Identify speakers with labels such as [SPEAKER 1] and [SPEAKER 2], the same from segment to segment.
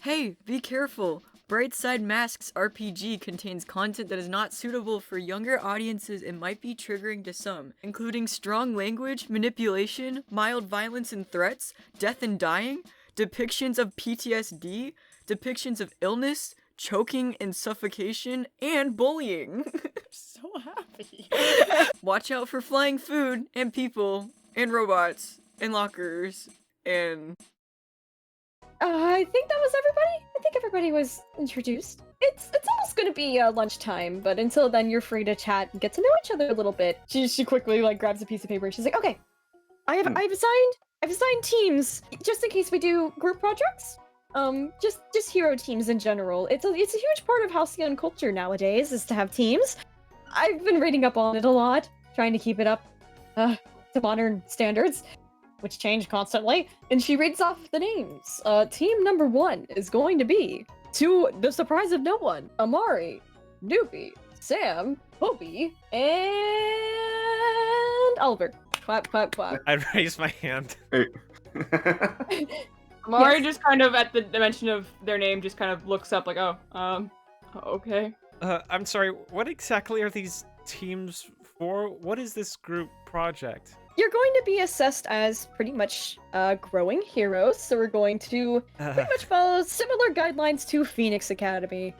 [SPEAKER 1] Hey, be careful! Brightside Masks RPG contains content that is not suitable for younger audiences and might be triggering to some, including strong language, manipulation, mild violence and threats, death and dying, depictions of PTSD, depictions of illness, choking and suffocation, and bullying.
[SPEAKER 2] So happy.
[SPEAKER 1] Watch out for flying food and people and robots and lockers and
[SPEAKER 2] I think that was everybody. I think everybody was introduced. It's almost gonna be lunchtime, but until then, you're free to chat and get to know each other a little bit. She quickly like grabs a piece of paper and she's like, "Okay, I've assigned teams just in case we do group projects. Just hero teams in general. It's a huge part of Halcyon culture nowadays is to have teams. I've been reading up on it a lot, trying to keep it up to modern standards, which change constantly." And she reads off the names. Team number 1 is going to be, to the surprise of no one, Amari, Doopy, Sam, Hobie, and Oliver. Clap, clap, clap.
[SPEAKER 3] I raised my hand.
[SPEAKER 4] Amari
[SPEAKER 2] Yes.
[SPEAKER 4] just kind of, at the mention of their name, just kind of looks up like, okay.
[SPEAKER 3] I'm sorry, what exactly are these teams for? What is this group project?
[SPEAKER 2] You're going to be assessed as pretty much growing heroes, so we're going to pretty much follow similar guidelines to Phoenix Academy.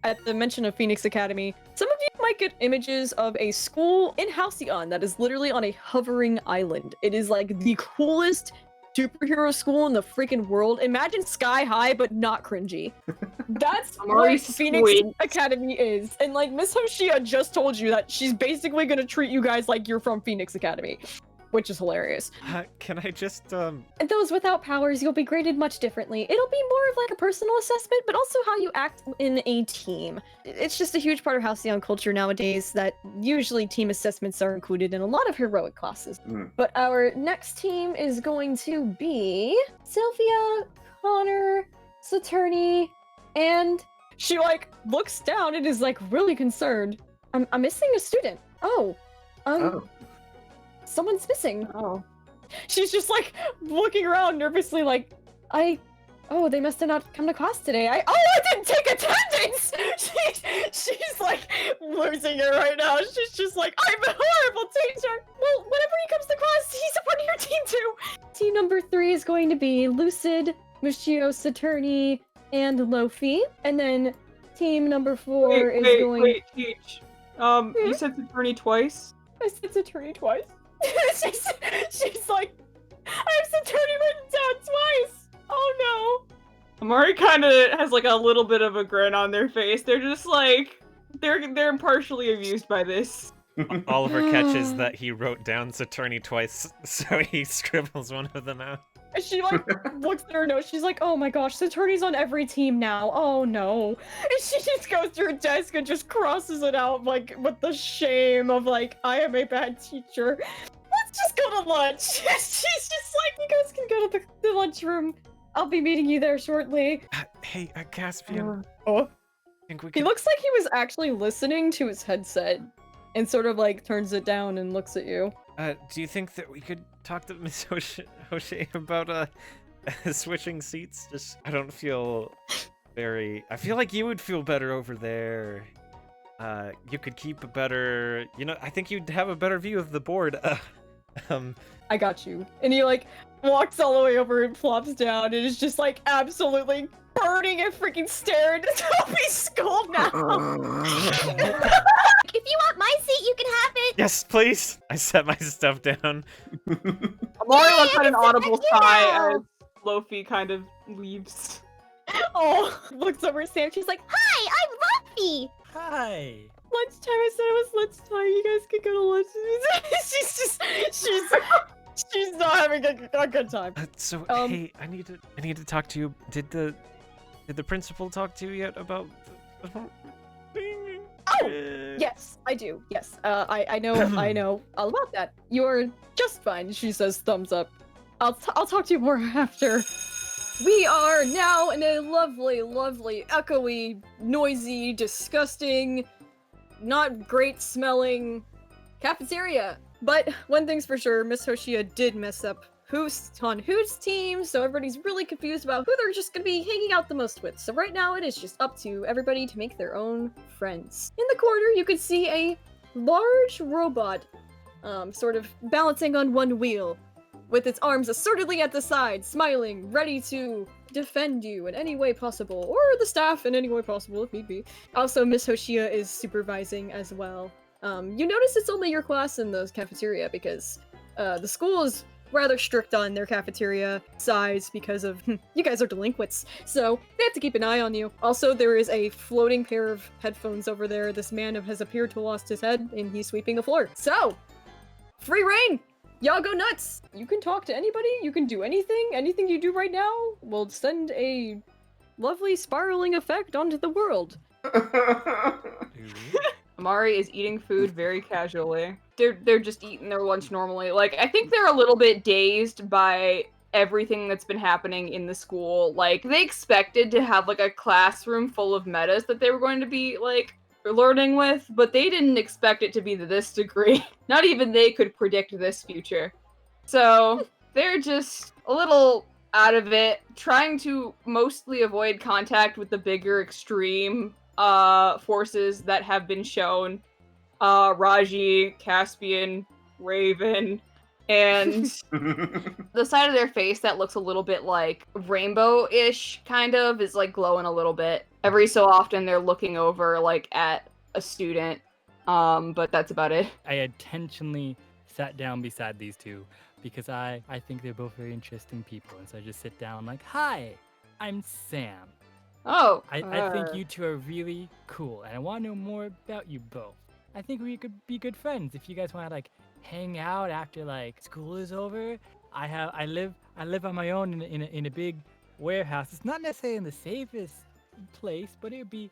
[SPEAKER 2] At the mention of Phoenix Academy, some of you might get images of a school in Halcyon that is literally on a hovering island. It is like the coolest superhero school in the freaking world. Imagine Sky High, but not cringy. That's what
[SPEAKER 4] Amari's
[SPEAKER 2] Phoenix
[SPEAKER 4] sweet.
[SPEAKER 2] Academy is. And like Miss Hoshia just told you that she's basically gonna treat you guys like you're from Phoenix Academy, which is hilarious.
[SPEAKER 3] Can I just,
[SPEAKER 2] And those without powers, you'll be graded much differently. It'll be more of like a personal assessment, but also how you act in a team. It's just a huge part of Halcyon culture nowadays that usually team assessments are included in a lot of heroic classes. But our next team is going to be Sylvia, Connor, Saturni, and she like looks down and is like really concerned. I'm missing a student. Someone's missing.
[SPEAKER 4] Oh.
[SPEAKER 2] She's just like looking around nervously like, they must have not come to class today. I didn't take attendance! She's like losing it right now. She's just like, I'm a horrible teacher! Well, whenever he comes to class, he's a part of your team too! Team number 3 is going to be Lucid, Mushio, Saturni, and Lofi. And then team number 4 is going...
[SPEAKER 4] Wait, Teach. You said Saturni twice?
[SPEAKER 2] I said Saturni twice. she's like, I have Saturni written down twice! Oh no!
[SPEAKER 4] Amari kind of has like a little bit of a grin on their face. They're just like, they're partially amused by this.
[SPEAKER 3] Oliver catches that he wrote down Saturni twice, so he scribbles one of them out.
[SPEAKER 2] And she like looks at her notes. She's like, "Oh my gosh, Saturni's on every team now. Oh no!" And she just goes to her desk and just crosses it out like with the shame of like, "I am a bad teacher. Let's just go to lunch." She's just like, "You guys can go to the lunchroom. I'll be meeting you there shortly."
[SPEAKER 3] Hey, Caspian.
[SPEAKER 2] Oh.
[SPEAKER 3] Think we
[SPEAKER 2] He
[SPEAKER 3] could...
[SPEAKER 2] looks like he was actually listening to his headset and sort of like turns it down and looks at you.
[SPEAKER 3] Do you think that we could talk to Miss O'Shea about switching seats? Just, I don't feel very... I feel like you would feel better over there. You could keep a better... I think you'd have a better view of the board.
[SPEAKER 2] I got you. And he like walks all the way over and flops down and is just like absolutely burning a freaking stare into Toby's skull now.
[SPEAKER 5] If you want my seat, you can have it.
[SPEAKER 3] Yes, please! I set my stuff down.
[SPEAKER 4] Amari lets out an audible
[SPEAKER 5] you
[SPEAKER 4] sigh
[SPEAKER 5] know.
[SPEAKER 4] as Lofi kind of leaves.
[SPEAKER 2] Oh, looks over at Sam. She's like,
[SPEAKER 5] Hi, I'm Luffy.
[SPEAKER 6] Hi.
[SPEAKER 2] lunchtime. I said it was lunchtime. You guys could go to lunch. she's not having a good time.
[SPEAKER 3] So,
[SPEAKER 2] Um,
[SPEAKER 3] hey, I need to talk to you. Did the principal talk to you yet about
[SPEAKER 2] Oh, yes, I do. Yes, I know all about that. You're just fine. She says, thumbs up. I'll talk to you more after. We are now in a lovely, lovely, echoey, noisy, disgusting, not great smelling cafeteria. But one thing's for sure, Miss Hoshia did mess up who's on whose team, so everybody's really confused about who they're just gonna be hanging out the most with. So right now it is just up to everybody to make their own friends. In the corner, you can see a large robot, sort of balancing on one wheel, with its arms assertedly at the side, smiling, ready to defend you in any way possible, or the staff in any way possible if need be. Also, Miss Hoshia is supervising as well. You notice it's only your class in the cafeteria because the school is rather strict on their cafeteria size because of you guys are delinquents, so they have to keep an eye on you. Also, there is a floating pair of headphones over there. This man has appeared to have lost his head, and he's sweeping the floor. So, free reign! Y'all go nuts! You can talk to anybody, you can do anything. Anything you do right now will send a lovely spiraling effect onto the world.
[SPEAKER 4] Amari is eating food very casually. They're just eating their lunch normally. Like, I think they're a little bit dazed by everything that's been happening in the school. Like, they expected to have like a classroom full of metas that they were going to be like learning with, but they didn't expect it to be to this degree. Not even they could predict this future. So they're just a little out of it, trying to mostly avoid contact with the bigger extreme forces that have been shown. Raji, Caspian, Raven, and the side of their face that looks a little bit like rainbow-ish kind of is like glowing a little bit. Every so often they're looking over like at a student, but that's about it.
[SPEAKER 6] I intentionally sat down beside these two because I think they're both very interesting people, and so I just sit down like, hi, I'm Sam.
[SPEAKER 4] Oh,
[SPEAKER 6] I think you two are really cool, and I want to know more about you both. I think we could be good friends if you guys want to like hang out after like school is over. I live on my own in a big warehouse. It's not necessarily in the safest place, but it'd be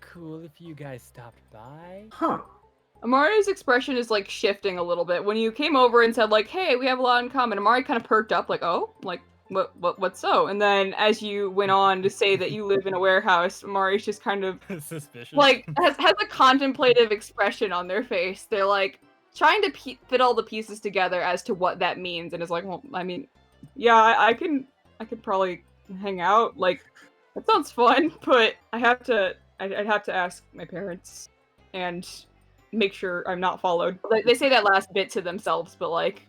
[SPEAKER 6] cool if you guys stopped by.
[SPEAKER 7] Huh.
[SPEAKER 4] Amari's expression is like shifting a little bit. When you came over and said like, hey, we have a lot in common, Amari kind of perked up like, oh, like what's so? And then as you went on to say that you live in a warehouse, Amari's just kind of
[SPEAKER 6] Suspicious.
[SPEAKER 4] like has a contemplative expression on their face. They're like trying to fit all the pieces together as to what that means, and is like, well, I mean, yeah, I could probably hang out. Like, that sounds fun, but I'd have to ask my parents and make sure I'm not followed. Like, they say that last bit to themselves, but like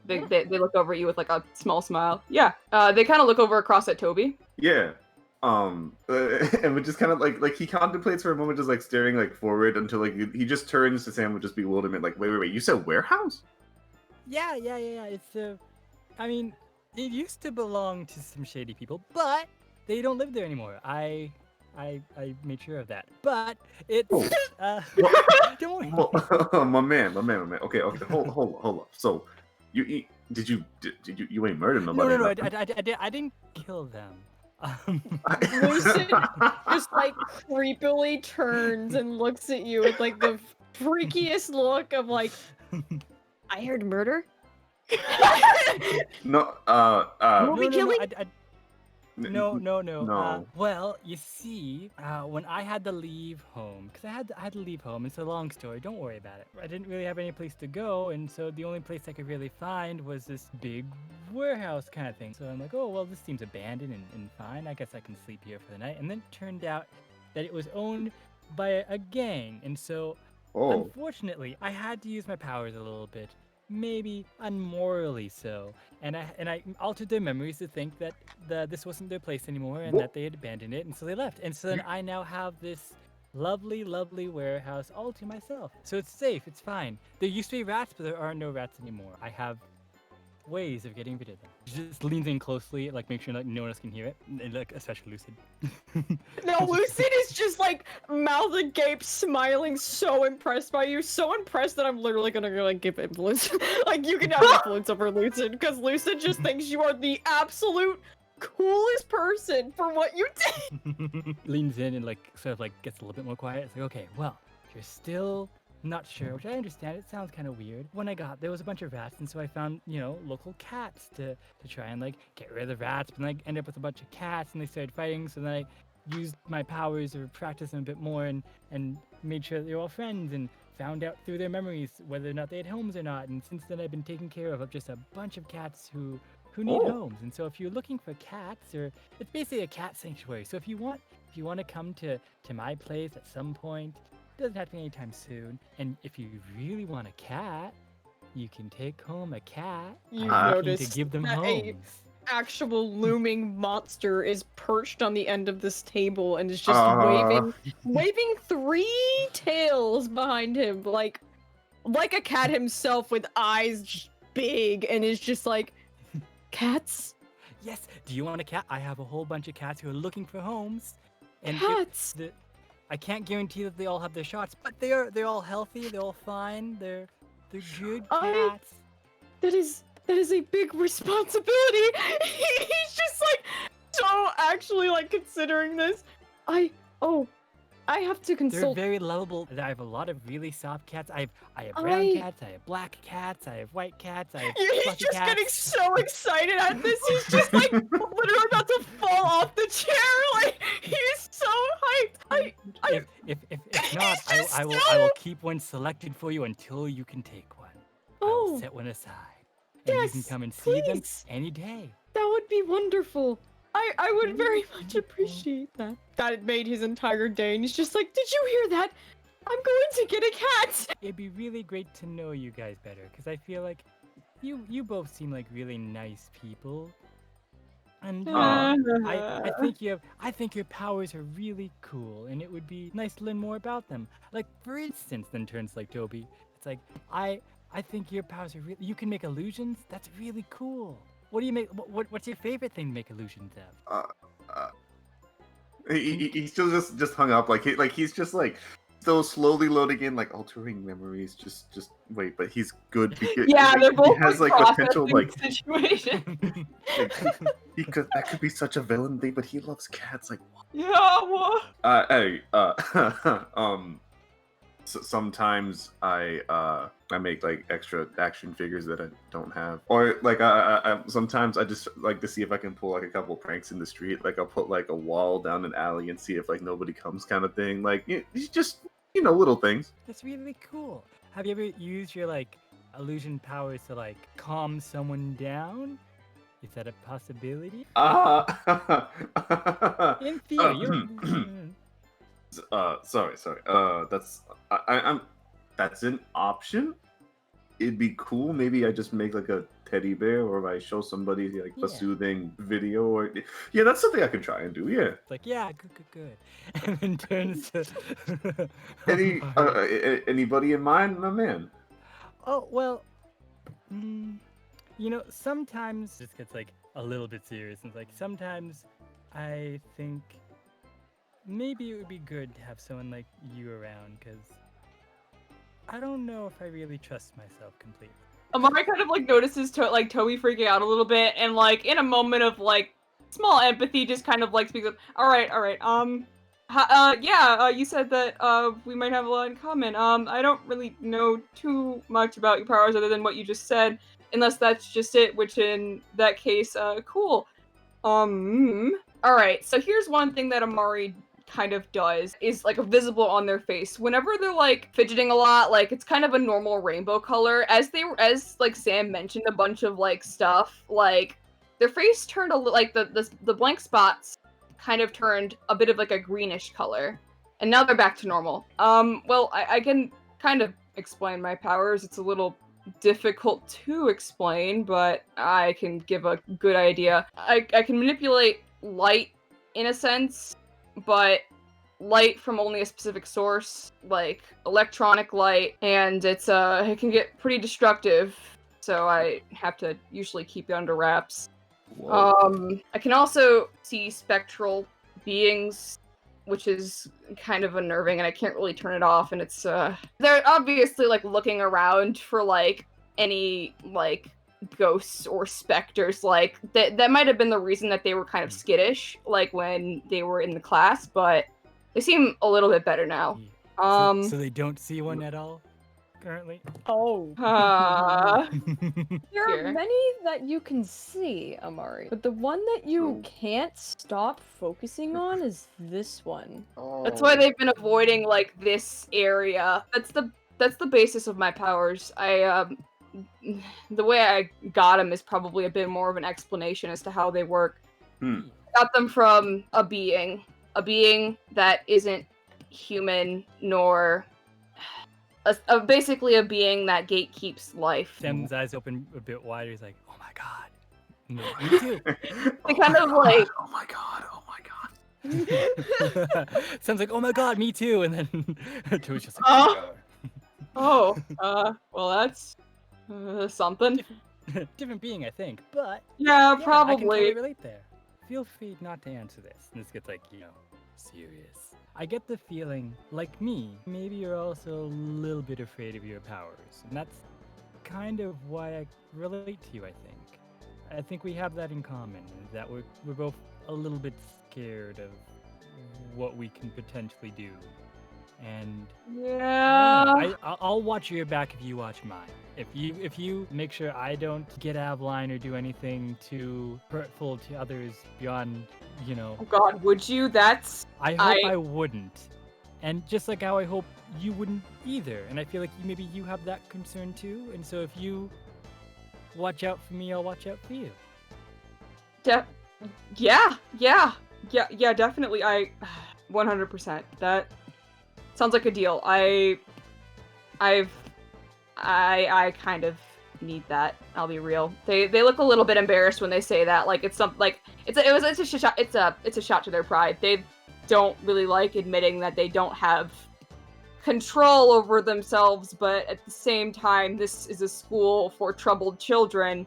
[SPEAKER 4] they look over at you with like a small smile. Yeah. They kind of look over across at Toby.
[SPEAKER 7] Yeah. And would just kind of like he contemplates for a moment, just like staring like forward until like he just turns to Sam with just bewilderment, like, wait, you said warehouse?
[SPEAKER 6] Yeah. It's I mean, it used to belong to some shady people, but they don't live there anymore. I made sure of that. But it's don't worry.
[SPEAKER 7] Well, my man. Okay, hold up. So, you ain't murdered nobody?
[SPEAKER 6] No, I didn't kill them.
[SPEAKER 2] Lucid just like creepily turns and looks at you with like the freakiest look of like, I heard murder.
[SPEAKER 7] No.
[SPEAKER 2] Were we killing?
[SPEAKER 6] No. Well, you see, when I had to leave home, because I had to leave home. It's a long story. Don't worry about it. I didn't really have any place to go, and so the only place I could really find was this big warehouse kind of thing. So I'm like, oh, well, this seems abandoned and fine. I guess I can sleep here for the night. And then it turned out that it was owned by a gang, and so unfortunately, I had to use my powers a little bit. Maybe unmorally so, and I altered their memories to think that this wasn't their place anymore and that they had abandoned it, and so they left. And so then I now have this lovely warehouse all to myself. So it's safe, it's fine. There used to be rats, but there are no rats anymore. I have ways of getting rid of them. Just leans in closely, like make sure like no one else can hear it, and, like especially Lucid.
[SPEAKER 2] No, Lucid is just like mouth agape, smiling, so impressed by you, so impressed that I'm literally gonna go like give influence. Like you can have influence over Lucid because Lucid just thinks you are the absolute coolest person for what you did.
[SPEAKER 6] Leans in and like sort of like gets a little bit more quiet. It's like, okay, well, you're still not sure, which I understand. It sounds kind of weird. When I got there was a bunch of rats, and so I found, local cats to try and like get rid of the rats, but then I ended up with a bunch of cats and they started fighting, so then I used my powers or practiced them a bit more and made sure they were all friends and found out through their memories whether or not they had homes or not. And since then, I've been taking care of just a bunch of cats who need homes. And so if you're looking for cats, or it's basically a cat sanctuary. So if you want to come to my place at some point, it doesn't have to be anytime soon. And if you really want a cat, you can take home a cat.
[SPEAKER 2] You've
[SPEAKER 6] I'm looking
[SPEAKER 2] noticed
[SPEAKER 6] to give them
[SPEAKER 2] that a
[SPEAKER 6] homes.
[SPEAKER 2] actual looming monster is perched on the end of this table and is just waving 3 tails behind him, like a cat himself with eyes big, and is just like, cats,
[SPEAKER 6] Yes. Do you want a cat? I have a whole bunch of cats who are looking for homes. And
[SPEAKER 2] cats.
[SPEAKER 6] I can't guarantee that they all have their shots, but they're all healthy. They're all fine. They're good cats.
[SPEAKER 2] That is a big responsibility. He's just like so actually like considering this. I have to
[SPEAKER 6] They're
[SPEAKER 2] consult.
[SPEAKER 6] very lovable. I have a lot of really soft cats. I have brown cats. I have black cats. I have white cats. I have
[SPEAKER 2] He's
[SPEAKER 6] fluffy
[SPEAKER 2] just
[SPEAKER 6] cats.
[SPEAKER 2] getting so excited at this. He's just like literally about to fall off the chair. Like he's so hyped.
[SPEAKER 6] If not,
[SPEAKER 2] just
[SPEAKER 6] I will keep one selected for you until you can take one. I'll set one aside, and you can
[SPEAKER 2] yes,
[SPEAKER 6] come and see them
[SPEAKER 2] please.
[SPEAKER 6] any day.
[SPEAKER 2] That would be wonderful. I would very much appreciate that. That made his entire day, and he's just like, did you hear that? I'm going to get a cat.
[SPEAKER 6] It'd be really great to know you guys better, because I feel like you both seem like really nice people, and I think your powers are really cool, and it would be nice to learn more about them. Like for instance, then turns like Toby. It's like I think your powers are really. You can make illusions. That's really cool. What do you make? What's your favorite thing to make illusions of?
[SPEAKER 7] He's still just hung up, he's just like still slowly loading in, like altering memories. Just wait, but he's good.
[SPEAKER 4] Yeah, they're both
[SPEAKER 7] he has like potential, like
[SPEAKER 4] situation.
[SPEAKER 7] that could be such a villain thing, but he loves cats. Like what?
[SPEAKER 4] Yeah, what?
[SPEAKER 7] So sometimes I make like extra action figures that I don't have, or like I sometimes I just like to see if I can pull like a couple pranks in the street. Like I'll put like a wall down an alley and see if like nobody comes, kind of thing. Like it's just little things.
[SPEAKER 6] That's really cool. Have you ever used your like illusion powers to like calm someone down? Is that a possibility? In theory,
[SPEAKER 7] sorry. That's an option. It'd be cool. Maybe I just make like a teddy bear, or if I show somebody like a soothing video, or that's something I could try and do. Yeah.
[SPEAKER 6] It's like good, and then turns to
[SPEAKER 7] anybody in mind, my man.
[SPEAKER 6] Oh well, sometimes this gets like a little bit serious, and it's like sometimes I think maybe it would be good to have someone like you around, because I don't know if I really trust myself completely.
[SPEAKER 4] Amari kind of like notices Toby freaking out a little bit, and like in a moment of like small empathy, just kind of like speaks up. All right. You said that we might have a lot in common. I don't really know too much about your powers other than what you just said, unless that's just it. Which in that case, cool. All right. So here's one thing that Amari kind of does is like visible on their face whenever they're like fidgeting a lot. Like it's kind of a normal rainbow color. As like Sam mentioned a bunch of like stuff, like their face turned like the blank spots kind of turned a bit of like a greenish color, and now they're back to normal. Well, I can kind of explain my powers. It's a little difficult to explain, but I can give a good idea. I can manipulate light in a sense, but light from only a specific source, like electronic light, and it can get pretty destructive, so I have to usually keep it under wraps.
[SPEAKER 7] Whoa.
[SPEAKER 4] I can also see spectral beings, which is kind of unnerving, and I can't really turn it off, and it's they're obviously like looking around for like any like ghosts or specters. Like that might have been the reason that they were kind of skittish like when they were in the class, but they seem a little bit better now.
[SPEAKER 6] So they don't see one at all currently?
[SPEAKER 2] Oh. There
[SPEAKER 4] Here.
[SPEAKER 2] are many that you can see, Amari, but the one that you can't stop focusing on is this one.
[SPEAKER 4] That's why they've been avoiding like this area. That's the that's the basis of my powers. The way I got them is probably a bit more of an explanation as to how they work.
[SPEAKER 7] Hmm.
[SPEAKER 4] Got them from a being that isn't human nor basically a being that gatekeeps life.
[SPEAKER 6] Sam's eyes open a bit wider. He's like, "Oh my god, no, me too."
[SPEAKER 4] They kind of like
[SPEAKER 7] Oh my god! Oh my god!
[SPEAKER 6] Sam's like, "Oh my god, me too," and then Toad's just like,
[SPEAKER 4] Oh, well, that's something.
[SPEAKER 6] different being, I think, but
[SPEAKER 4] Yeah,
[SPEAKER 6] yeah, I can
[SPEAKER 4] probably.
[SPEAKER 6] totally relate there. Feel free not to answer this. And this gets like, serious. I get the feeling, like me, maybe you're also a little bit afraid of your powers. And that's kind of why I relate to you, I think. I think we have that in common, is that we're both a little bit scared of what we can potentially do. And
[SPEAKER 4] Yeah.
[SPEAKER 6] I'll watch your back if you watch mine. If you make sure I don't get out of line or do anything too hurtful to others beyond,
[SPEAKER 4] Oh God, would you? That's
[SPEAKER 6] I hope I wouldn't. And just like how I hope you wouldn't either. And I feel like maybe you have that concern too. And so if you watch out for me, I'll watch out for you.
[SPEAKER 4] yeah, definitely. 100%. That sounds like a deal. I kind of need that. I'll be real. They look a little bit embarrassed when they say that. Like it's some like it's a shot to their pride. They don't really like admitting that they don't have control over themselves, but at the same time, this is a school for troubled children,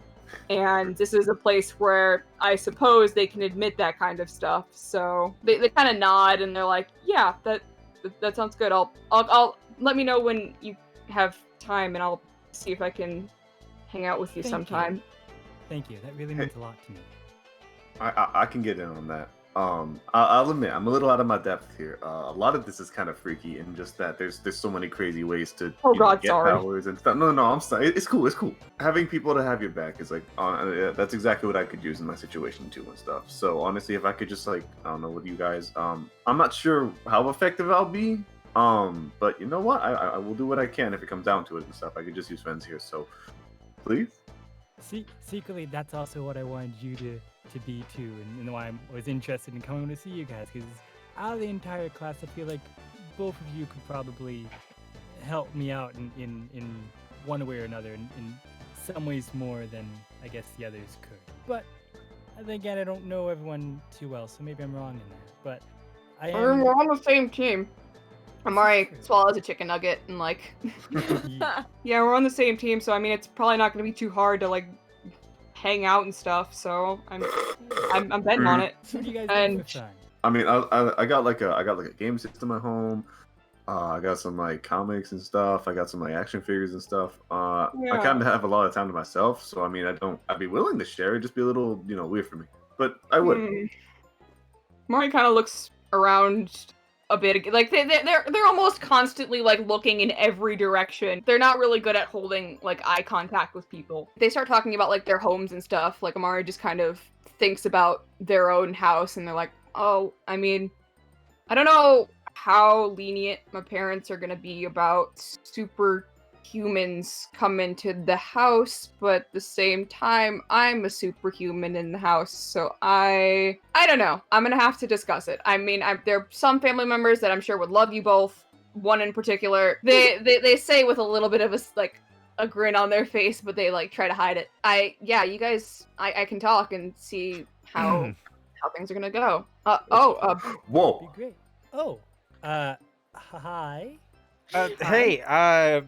[SPEAKER 4] and this is a place where I suppose they can admit that kind of stuff. So they kind of nod and they're like, "Yeah, that sounds good. I'll let me know when you have time, and I'll see if I can hang out with you
[SPEAKER 6] Thank
[SPEAKER 4] sometime."
[SPEAKER 6] you. Thank you. That really means a lot to me.
[SPEAKER 7] I can get in on that. I'll admit I'm a little out of my depth here. A lot of this is kind of freaky, and just that there's so many crazy ways to
[SPEAKER 4] God,
[SPEAKER 7] get
[SPEAKER 4] sorry.
[SPEAKER 7] powers and stuff. No, I'm sorry. It's cool. It's cool. Having people to have your back is like that's exactly what I could use in my situation too and stuff. So honestly, if I could just like I don't know with you guys, I'm not sure how effective I'll be. But you know what? I will do what I can if it comes down to it and stuff. I could just use friends here. So please.
[SPEAKER 6] Secretly, that's also what I wanted you to be too, and why I was interested in coming to see you guys, because out of the entire class, I feel like both of you could probably help me out in one way or another, in some ways more than I guess the others could. But then again, I don't know everyone too well, so maybe I'm wrong in there. But
[SPEAKER 4] We're on the same team. Amari swallows a chicken nugget and like, yeah, we're on the same team. So I mean, it's probably not going to be too hard to like hang out and stuff. So I'm betting on it.
[SPEAKER 6] What do you guys
[SPEAKER 4] And-
[SPEAKER 6] do for fun?
[SPEAKER 7] I mean, I got like a game system at home. I got some like comics and stuff. I got some like action figures and stuff. I
[SPEAKER 4] Yeah.
[SPEAKER 7] kind of have a lot of time to myself, so I mean, I'd be willing to share. It'd just be a little, weird for me, but I would.
[SPEAKER 4] Mari kind of looks around a bit, like they're almost constantly like looking in every direction. They're not really good at holding like eye contact with people. They start talking about like their homes and stuff. Like Amari just kind of thinks about their own house, and they're like, "Oh, I mean, I don't know how lenient my parents are gonna be about superhumans come into the house, but at the same time, I'm a superhuman in the house, so I don't know. I'm gonna have to discuss it. I mean, there are some family members that I'm sure would love you both. One in particular, they say with a little bit of a grin on their face, but they like try to hide it. You guys, I can talk and see how things are gonna go.
[SPEAKER 6] Be
[SPEAKER 7] Whoa!
[SPEAKER 6] great. Hi.
[SPEAKER 3] Hey,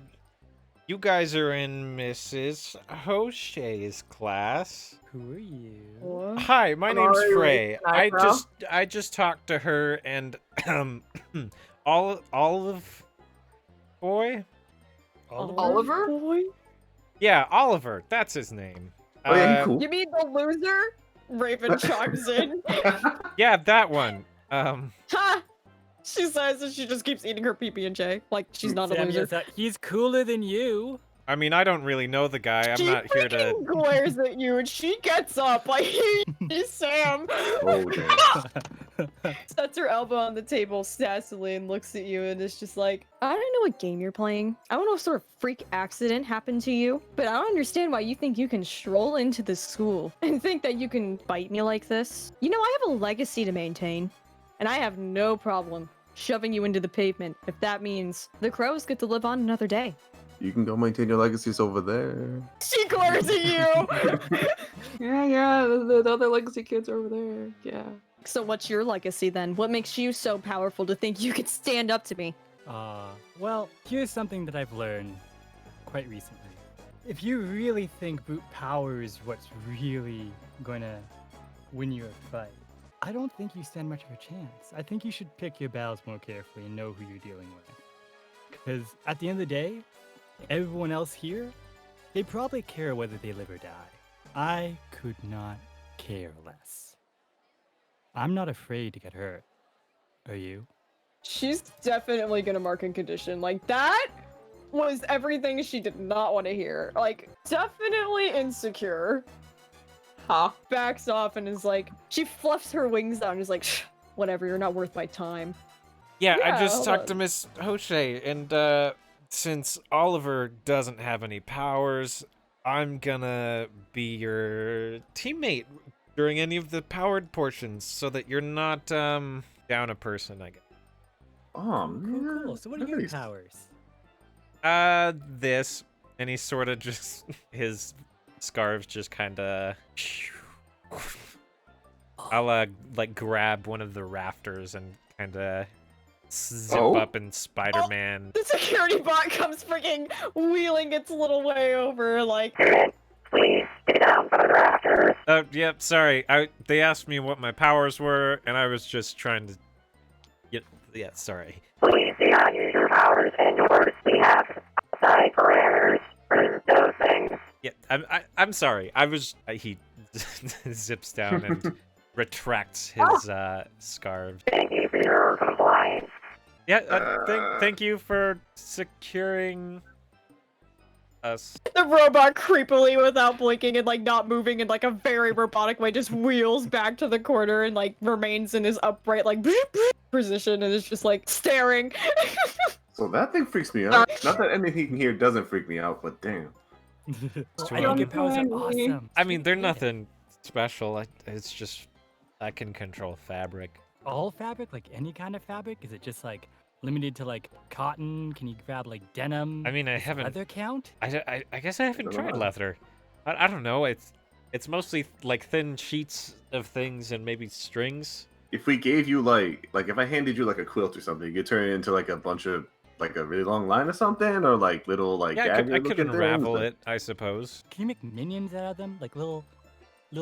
[SPEAKER 3] you guys are in Mrs. Hoshay's class.
[SPEAKER 6] Who are you?
[SPEAKER 3] Hi, my
[SPEAKER 4] Amari
[SPEAKER 3] name's
[SPEAKER 4] raised
[SPEAKER 3] Frey.
[SPEAKER 4] an eyebrow.
[SPEAKER 3] I just talked to her and Olive boy.
[SPEAKER 4] Oliver?
[SPEAKER 2] Boy?
[SPEAKER 3] Yeah, Oliver. That's his name.
[SPEAKER 7] Oh yeah, he cool.
[SPEAKER 2] You mean the loser? Raven chimes in.
[SPEAKER 3] Yeah, that one.
[SPEAKER 2] Ha! She says that she just keeps eating her PB&J. Like, she's not a
[SPEAKER 6] Sam
[SPEAKER 2] loser.
[SPEAKER 6] yells out, he's cooler than you.
[SPEAKER 3] I mean, I don't really know the guy. I'm
[SPEAKER 2] she
[SPEAKER 3] not here to.
[SPEAKER 2] freaking glares at you, and she gets up like, "Hey, Sam."
[SPEAKER 7] Oh, damn.
[SPEAKER 2] Sets her elbow on the table sassily and looks at you and is just like, I don't know what game you're playing. I don't know what sort of freak accident happened to you, but I don't understand why you think you can stroll into this school and think that you can bite me like this. You know, I have a legacy to maintain, and I have no problem shoving you into the pavement if that means the crows get to live on another day.
[SPEAKER 7] You can go maintain your legacies over there.
[SPEAKER 2] She glares at you!
[SPEAKER 4] Yeah, the other legacy kids are over there. Yeah.
[SPEAKER 2] So what's your legacy then? What makes you so powerful to think you could stand up to me?
[SPEAKER 6] Well, here's something that I've learned quite recently. If you really think brute power is what's really gonna win you a fight, I don't think you stand much of a chance. I think you should pick your battles more carefully and know who you're dealing with. Because at the end of the day, everyone else here, they probably care whether they live or die. I could not care less. I'm not afraid to get hurt. Are you?
[SPEAKER 2] She's definitely gonna mark in condition. Like, that was everything she did not want to hear. Like, definitely insecure.
[SPEAKER 4] Huh.
[SPEAKER 2] Backs off and is like, she fluffs her wings out and is like, whatever, you're not worth my time.
[SPEAKER 3] Yeah, I
[SPEAKER 2] Yeah,
[SPEAKER 3] just
[SPEAKER 2] hold
[SPEAKER 3] talked
[SPEAKER 2] on.
[SPEAKER 3] to Miss Hoche, and since Oliver doesn't have any powers, I'm gonna be your teammate during any of the powered portions, so that you're not down a person, I guess.
[SPEAKER 7] Oh, man.
[SPEAKER 6] Cool. So what are your
[SPEAKER 7] nice.
[SPEAKER 6] powers?
[SPEAKER 3] This, and he sort of just his scarves just kind of. I'll like grab one of the rafters and kind of zip
[SPEAKER 7] Oh.
[SPEAKER 3] up in Spider-Man.
[SPEAKER 2] The security bot comes freaking wheeling its little way over, like,
[SPEAKER 3] Oh, yep, sorry. They asked me what my powers were, and I was just trying to. Yeah, sorry.
[SPEAKER 8] Please do not use your powers indoors. We have outside parameters for those things.
[SPEAKER 3] Yeah, I'm sorry. He zips down and retracts his scarf.
[SPEAKER 8] Thank you for your compliance.
[SPEAKER 3] Yeah, thank you for securing us.
[SPEAKER 2] the robot creepily, without blinking and like not moving in like a very robotic way, just wheels back to the corner and like remains in his upright like position and is just like staring.
[SPEAKER 7] So that thing freaks me out. Not that anything here doesn't freak me out, but damn.
[SPEAKER 6] I think your powers are awesome.
[SPEAKER 3] I mean, they're
[SPEAKER 6] Yeah.
[SPEAKER 3] nothing special. It's just I can control fabric.
[SPEAKER 6] All fabric, like any kind of fabric? Is it just like limited to like cotton? Can you grab like denim?
[SPEAKER 3] I mean, I
[SPEAKER 6] Does
[SPEAKER 3] haven't.
[SPEAKER 6] leather count?
[SPEAKER 3] I guess I haven't
[SPEAKER 7] Don't
[SPEAKER 3] tried
[SPEAKER 7] know.
[SPEAKER 3] leather. I don't know. It's mostly like thin sheets of things and maybe strings.
[SPEAKER 7] If we gave you like if I handed you like a quilt or something, you could turn it into like a bunch of like a really long line or something, or like little like
[SPEAKER 3] Yeah, I
[SPEAKER 7] dagger
[SPEAKER 3] could
[SPEAKER 7] looking
[SPEAKER 3] unravel
[SPEAKER 7] things.
[SPEAKER 3] it, I suppose.
[SPEAKER 6] Can you make minions out of them? Like little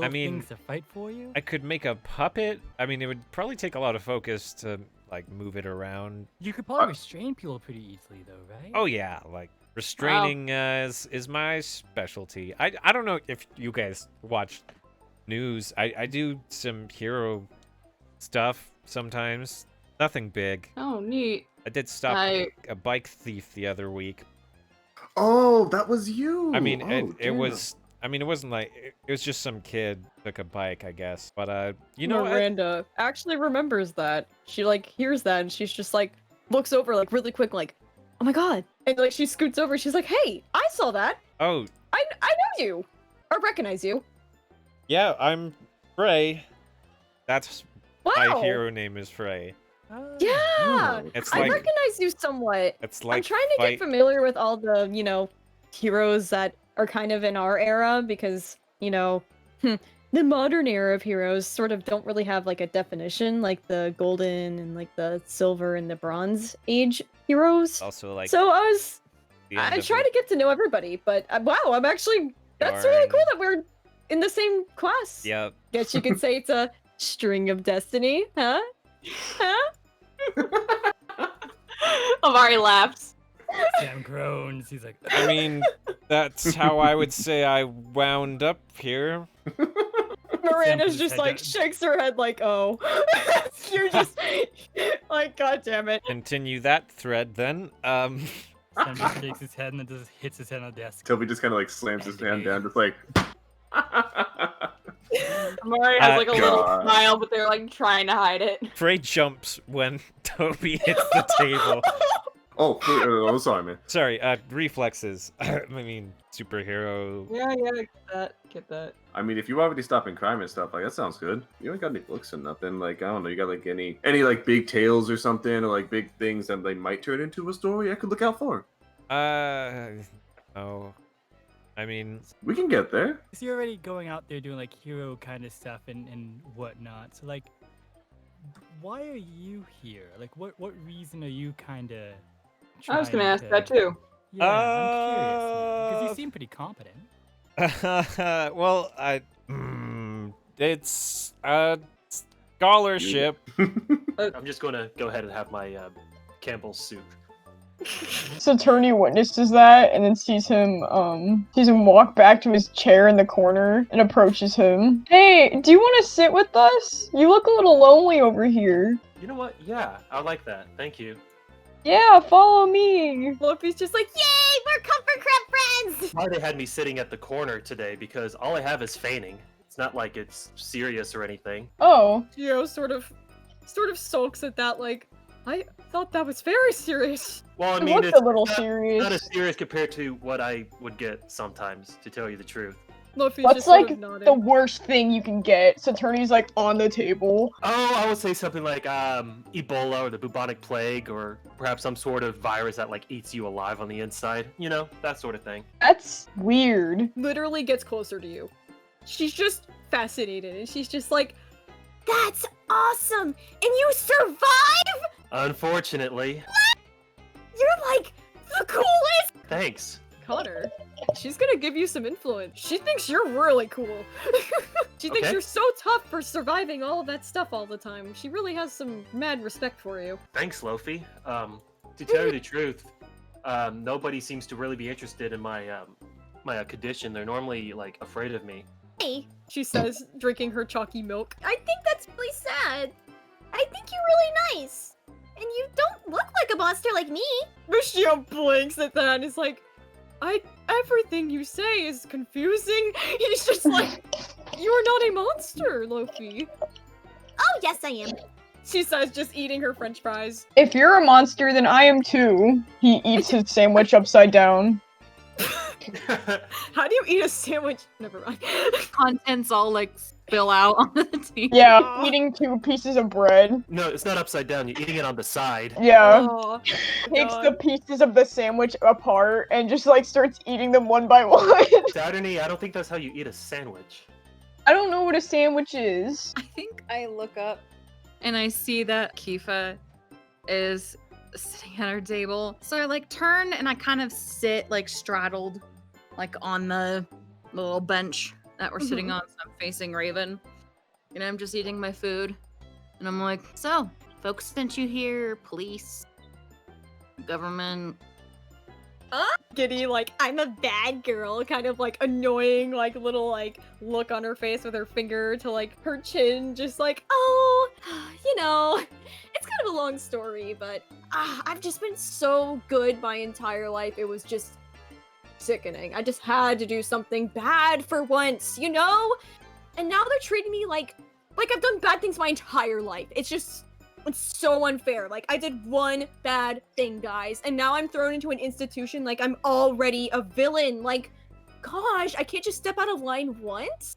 [SPEAKER 3] I mean,
[SPEAKER 6] things to fight for you?
[SPEAKER 3] I could make a puppet. I mean, it would probably take a lot of focus to like move it around.
[SPEAKER 6] You could probably restrain people pretty easily though, right?
[SPEAKER 3] Oh yeah, like restraining is my specialty. I don't know if you guys watch news. I do some hero stuff sometimes. Nothing big.
[SPEAKER 4] Oh, neat.
[SPEAKER 3] I did stop
[SPEAKER 4] I-
[SPEAKER 3] a bike thief the other week.
[SPEAKER 7] Oh, that was you.
[SPEAKER 3] I mean,
[SPEAKER 7] Oh,
[SPEAKER 3] it
[SPEAKER 7] damn.
[SPEAKER 3] was. I mean, it wasn't like it was just some kid took a bike, I guess. But you know,
[SPEAKER 2] Miranda actually remembers that. She like hears that and she's just like looks over like really quick, like, oh my god. And like she scoots over, she's like, hey, I saw that.
[SPEAKER 3] oh
[SPEAKER 2] I know you. Or recognize you.
[SPEAKER 3] yeah, I'm Frey. That's
[SPEAKER 2] Wow.
[SPEAKER 3] my hero name is Frey.
[SPEAKER 6] Oh.
[SPEAKER 2] Yeah.
[SPEAKER 7] Oh,
[SPEAKER 3] It's
[SPEAKER 2] I
[SPEAKER 3] like
[SPEAKER 2] recognize you somewhat.
[SPEAKER 3] it's like
[SPEAKER 2] I'm trying to
[SPEAKER 3] fight-
[SPEAKER 2] get familiar with all the, heroes that are kind of in our era because, the modern era of heroes sort of don't really have like a definition like the golden and like the silver and the bronze age heroes.
[SPEAKER 3] also like
[SPEAKER 2] So
[SPEAKER 3] the end
[SPEAKER 2] I
[SPEAKER 3] of
[SPEAKER 2] try
[SPEAKER 3] the
[SPEAKER 2] to get to know everybody, but wow, I'm actually that's really
[SPEAKER 3] yarn.
[SPEAKER 2] cool that we're in the same class.
[SPEAKER 3] Yeah,
[SPEAKER 2] Guess you could say it's a string of destiny, huh? Huh?
[SPEAKER 4] Amari laughs.
[SPEAKER 6] Sam groans. He's like,
[SPEAKER 3] I mean that's how I would say I wound up here.
[SPEAKER 2] Miranda's
[SPEAKER 6] his
[SPEAKER 2] just
[SPEAKER 6] head
[SPEAKER 2] like
[SPEAKER 6] down.
[SPEAKER 2] shakes her head like, oh. You're just like, god damn it.
[SPEAKER 3] Continue that thread then.
[SPEAKER 6] Sam just shakes his head and then just hits his head on the desk.
[SPEAKER 7] Toby just kind of like slams his hand down, just like.
[SPEAKER 4] Mari has like a little
[SPEAKER 7] God.
[SPEAKER 4] smile, but they're like trying to hide it.
[SPEAKER 3] Frey jumps when Toby hits the table.
[SPEAKER 7] Oh, sorry, man.
[SPEAKER 3] Sorry, reflexes. I mean, superhero.
[SPEAKER 4] Yeah, get that.
[SPEAKER 7] I mean, if you're already stopping crime and stuff, like that sounds good. You ain't got any books and nothing. Like I don't know, you got like any like big tales or something, or like big things that they might turn into a story I could look out for.
[SPEAKER 3] Oh. I mean,
[SPEAKER 7] We can get there.
[SPEAKER 6] So you're already going out there doing like hero kind of stuff and whatnot. So like, why are you here? Like, what reason are you kind of?
[SPEAKER 4] I was gonna ask that too.
[SPEAKER 6] Yeah, I'm curious because you seem pretty competent.
[SPEAKER 3] well, it's a scholarship.
[SPEAKER 9] I'm just going to go ahead and have my Campbell's soup.
[SPEAKER 10] Saturni witnesses that and then sees him walk back to his chair in the corner and approaches him. Hey, do you want to sit with us? You look a little lonely over here.
[SPEAKER 9] You know what? Yeah, I like that. Thank you.
[SPEAKER 10] Yeah, follow me.
[SPEAKER 5] Luffy's just like, yay, we're comfort crab friends!
[SPEAKER 9] Why they had me sitting at the corner today because all I have is feigning. It's not like it's serious or anything.
[SPEAKER 10] Oh.
[SPEAKER 2] Gio sort of sulks at that, like, I thought that was very serious.
[SPEAKER 9] Well, I
[SPEAKER 10] It
[SPEAKER 9] mean,
[SPEAKER 10] looks
[SPEAKER 9] it's
[SPEAKER 10] a little
[SPEAKER 9] not,
[SPEAKER 10] serious.
[SPEAKER 9] not as serious compared to what I would get sometimes, to tell you the truth.
[SPEAKER 2] Luffy's
[SPEAKER 10] That's
[SPEAKER 2] just sort
[SPEAKER 10] like
[SPEAKER 2] of nodding.
[SPEAKER 10] the worst thing you can get. Saturni's like on the table.
[SPEAKER 9] Oh, I would say something like Ebola or the bubonic plague or perhaps some sort of virus that like eats you alive on the inside. You know, that sort of thing.
[SPEAKER 10] That's weird.
[SPEAKER 2] Literally gets closer to you. She's just fascinated, and she's just like,
[SPEAKER 5] That's awesome! And you survive?
[SPEAKER 9] Unfortunately.
[SPEAKER 5] You're like the coolest!
[SPEAKER 9] Thanks.
[SPEAKER 2] Connor, she's gonna give you some influence. She thinks you're really cool. She thinks
[SPEAKER 9] Okay.
[SPEAKER 2] you're so tough for surviving all of that stuff all the time. She really has some mad respect for you.
[SPEAKER 9] Thanks, Lofi. To tell you the truth, nobody seems to really be interested in my my condition. They're normally like afraid of me.
[SPEAKER 5] Hey,
[SPEAKER 2] She says, drinking her chalky milk.
[SPEAKER 5] I think that's really sad. I think you're really nice. And you don't look like a monster like me.
[SPEAKER 2] Michio blinks at that and is like, everything you say is confusing. He's just like, you're not a monster, Lofi.
[SPEAKER 5] Oh, yes, I am.
[SPEAKER 2] She says, just eating her french fries.
[SPEAKER 10] If you're a monster, then I am too. He eats his sandwich upside down.
[SPEAKER 2] How do you eat a sandwich? Never mind.
[SPEAKER 11] Contents all like spill out onto the table.
[SPEAKER 10] Yeah, eating 2 pieces of bread.
[SPEAKER 9] No, it's not upside down. You're eating it on the side.
[SPEAKER 10] Yeah.
[SPEAKER 2] Aw,
[SPEAKER 10] Takes
[SPEAKER 2] God.
[SPEAKER 10] the pieces of the sandwich apart and just like starts eating them one by one.
[SPEAKER 9] Saturday, I don't think that's how you eat a sandwich.
[SPEAKER 10] I don't know what a sandwich is.
[SPEAKER 11] I think I look up and I see that Kifa is sitting at her table. So I like turn and I kind of sit like straddled like on the little bench that we're sitting on. So I'm facing Raven. And I'm just eating my food. And I'm like, so, folks sent you here, police, government.
[SPEAKER 2] Giddy, like, I'm a bad girl, kind of like annoying, like little like look on her face with her finger to like her chin, just like, oh, you know, it's kind of a long story, but I've just been so good my entire life. It was just sickening. I just had to do something bad for once, you know? And now they're treating me like I've done bad things my entire life. It's so unfair. Like, I did one bad thing, guys, and now I'm thrown into an institution like I'm already a villain. Like, gosh, I can't just step out of line once?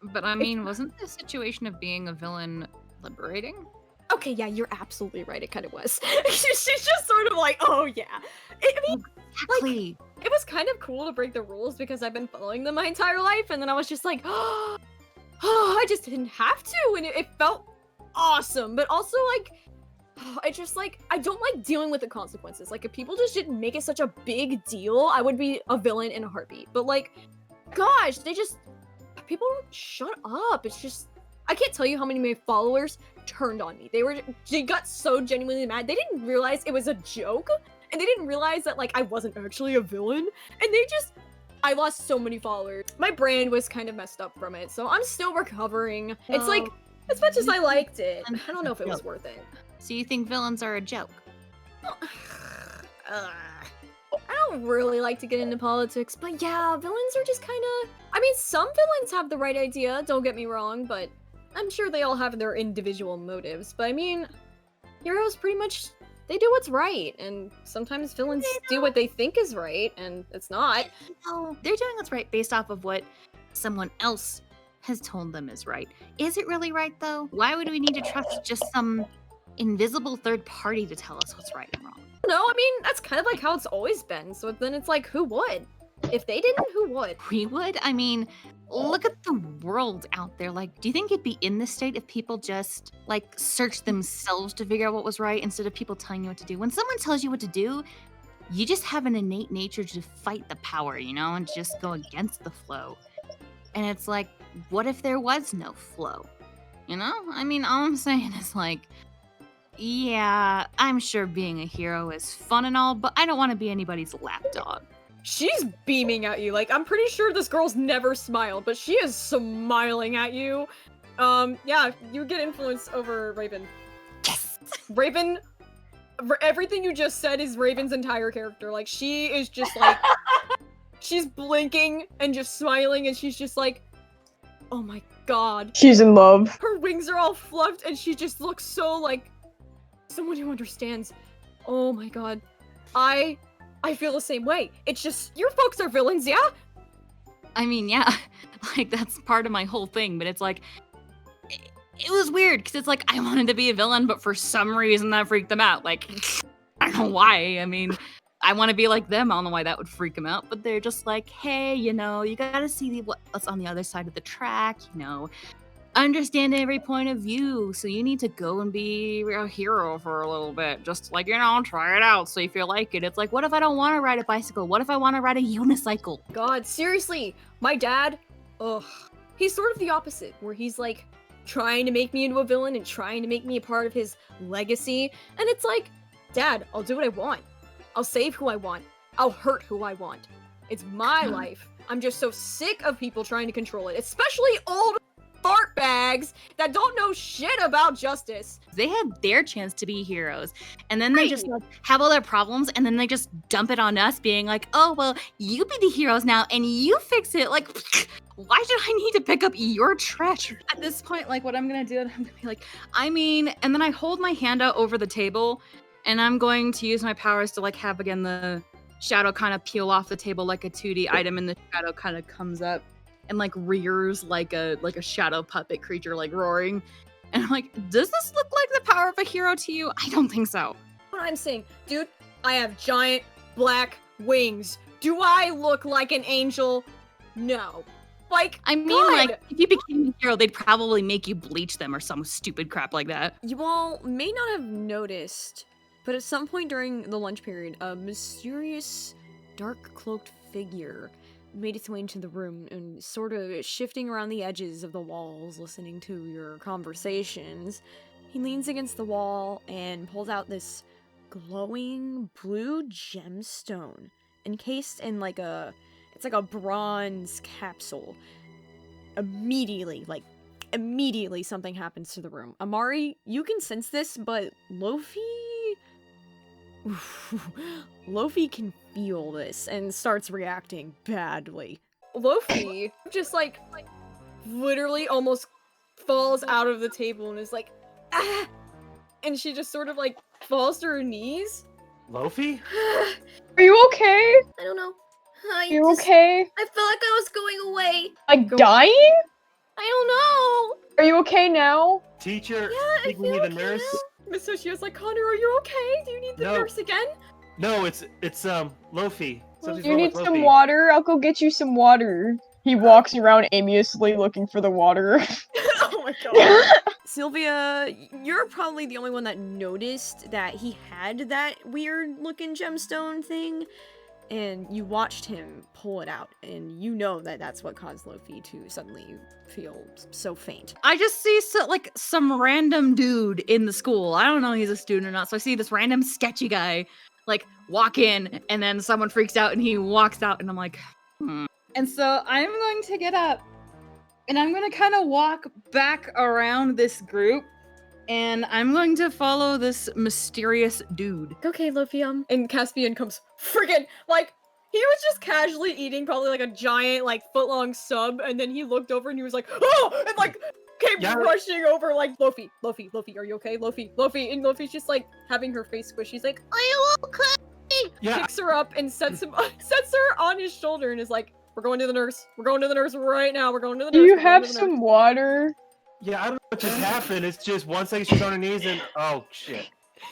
[SPEAKER 11] But I mean, wasn't the situation of being a villain liberating?
[SPEAKER 2] Okay, yeah, you're absolutely right. It kind of was. She's just sort of like, oh, yeah. I mean,
[SPEAKER 11] Exactly.
[SPEAKER 2] it was kind of cool to break the rules because I've been following them my entire life, and then I was just like, oh, I just didn't have to, and it felt awesome. But also, like, I just, like, I don't like dealing with the consequences. Like, if people just didn't make it such a big deal, I would be a villain in a heartbeat. But, like, gosh, people don't shut up. It's just, I can't tell you how many of my followers turned on me. They got so genuinely mad. They didn't realize it was a joke, and they didn't realize that, like, I wasn't actually a villain, and I lost so many followers. My brand was kind of messed up from it, so I'm still recovering. It's like, as much as I liked it, I don't know if it was worth it.
[SPEAKER 11] So you think villains are a joke?
[SPEAKER 2] don't really like to get into politics, but yeah, villains are just kind of. I mean, some villains have the right idea, don't get me wrong, but I'm sure they all have their individual motives. But I mean, heroes pretty much. They do what's right, and sometimes villains do what they think is right, and it's not.
[SPEAKER 11] No, they're doing what's right based off of what someone else has told them is right. Is it really right, though? Why would we need to trust just some invisible third party to tell us what's right and wrong?
[SPEAKER 2] No, I mean, that's kind of like how it's always been, so then it's like, who would? If they didn't, who would?
[SPEAKER 11] We would? I mean, look at the world out there. Like, do you think it'd be in this state if people just, like, searched themselves to figure out what was right instead of people telling you what to do? When someone tells you what to do, you just have an innate nature to fight the power, you know, and just go against the flow. And it's like, what if there was no flow? You know? I mean, all I'm saying is, like, yeah, I'm sure being a hero is fun and all, but I don't want to be anybody's lapdog.
[SPEAKER 2] She's beaming at you. Like, I'm pretty sure this girl's never smiled, but she is smiling at you. Yeah, you get influence over Raven.
[SPEAKER 11] Yes!
[SPEAKER 2] Raven, everything you just said is Raven's entire character. Like, she is just like, she's blinking and just smiling, and she's just like, oh my god.
[SPEAKER 10] She's in love.
[SPEAKER 2] Her wings are all fluffed, and she just looks so like someone who understands. Oh my god. I feel the same way. It's just, your folks are villains, yeah?
[SPEAKER 11] I mean, yeah, like, that's part of my whole thing, but it's like, it was weird, because it's like, I wanted to be a villain, but for some reason that freaked them out. Like, I don't know why. I mean, I want to be like them. I don't know why that would freak them out, but they're just like, hey, you know, you gotta see what's on the other side of the track, you know, understand every point of view, so you need to go and be a hero for a little bit, just like, you know, try it out, see if you like it. It's like, what if I don't want to ride a bicycle? What if I want to ride a unicycle?
[SPEAKER 2] God, seriously, my dad, ugh, he's sort of the opposite, where he's like trying to make me into a villain and trying to make me a part of his legacy, and it's like, Dad, I'll do what I want. I'll save who I want. I'll hurt who I want. It's my life. I'm just so sick of people trying to control it, especially old fart bags that don't know shit about justice.
[SPEAKER 11] They had their chance to be heroes, and then they just like have all their problems, and then they just dump it on us, being like, oh, well, you be the heroes now, and you fix it. Like, why should I need to pick up your trash? At this point, like, what I'm gonna do, I'm gonna be like, I mean, and then I hold my hand out over the table, and I'm going to use my powers to, like, have, again, the shadow kind of peel off the table like a 2D item, and the shadow kind of comes up and like rears like a shadow puppet creature, like roaring. And I'm like, does this look like the power of a hero to you? I don't think so.
[SPEAKER 2] What I'm saying, dude, I have giant black wings. Do I look like an angel? No. Like,
[SPEAKER 11] I mean,
[SPEAKER 2] God.
[SPEAKER 11] like, if you became a hero, they'd probably make you bleach them or some stupid crap like that.
[SPEAKER 1] You all may not have noticed, but at some point during the lunch period, a mysterious, dark-cloaked figure made its way into the room and sort of shifting around the edges of the walls, listening to your conversations. He leans against the wall and pulls out this glowing blue gemstone encased in it's like a bronze capsule. Immediately something happens to the room. Amari, you can sense this, but Lofi can feel this and starts reacting badly.
[SPEAKER 2] Lofi just like literally almost falls out of the table and is like, ah! And she just sort of like falls to her knees.
[SPEAKER 9] Lofi?
[SPEAKER 10] Are you okay?
[SPEAKER 5] I don't know.
[SPEAKER 10] You okay?
[SPEAKER 5] I felt like I was going away.
[SPEAKER 10] Like dying?
[SPEAKER 5] I don't know.
[SPEAKER 10] Are you okay now?
[SPEAKER 9] Teacher,
[SPEAKER 5] Yeah,
[SPEAKER 9] take me the nurse.
[SPEAKER 2] Miss Soshio's like, Connor, are you okay? Do you need the nurse again?
[SPEAKER 9] No, it's Lofi. Something's
[SPEAKER 10] You
[SPEAKER 9] wrong
[SPEAKER 10] need
[SPEAKER 9] with
[SPEAKER 10] some
[SPEAKER 9] Lofi.
[SPEAKER 10] water? I'll go get you some water. He walks around aimlessly looking for the water.
[SPEAKER 2] Oh my god.
[SPEAKER 1] Sylvia, you're probably the only one that noticed that he had that weird looking gemstone thing, and you watched him pull it out, and you know that that's what caused Lofi to suddenly feel so faint.
[SPEAKER 11] I just see some random dude in the school. I don't know if he's a student or not. So I see this random sketchy guy like walk in, and then someone freaks out and he walks out, and I'm like, And so I'm going to get up and I'm going to kind of walk back around this group, and I'm going to follow this mysterious dude.
[SPEAKER 2] Okay, Lofi, and Caspian comes friggin' like He was just casually eating probably like a giant, like foot-long sub, and then he looked over and he was like, "Oh!" and like came
[SPEAKER 9] Yeah.
[SPEAKER 2] rushing over like, Lofi, are you okay? Lofi. And Lofi's just like having her face squished. She's like,
[SPEAKER 5] Are you okay?
[SPEAKER 9] Yeah.
[SPEAKER 2] picks her up and sets her on his shoulder and is like, "We're going to the nurse. We're going to the nurse right now. We're going to the nurse."
[SPEAKER 10] Do you
[SPEAKER 2] we're going
[SPEAKER 10] have
[SPEAKER 2] to the nurse."
[SPEAKER 10] some water?
[SPEAKER 9] Yeah, I don't know what just happened. It's just 1 second she's on her knees and oh shit.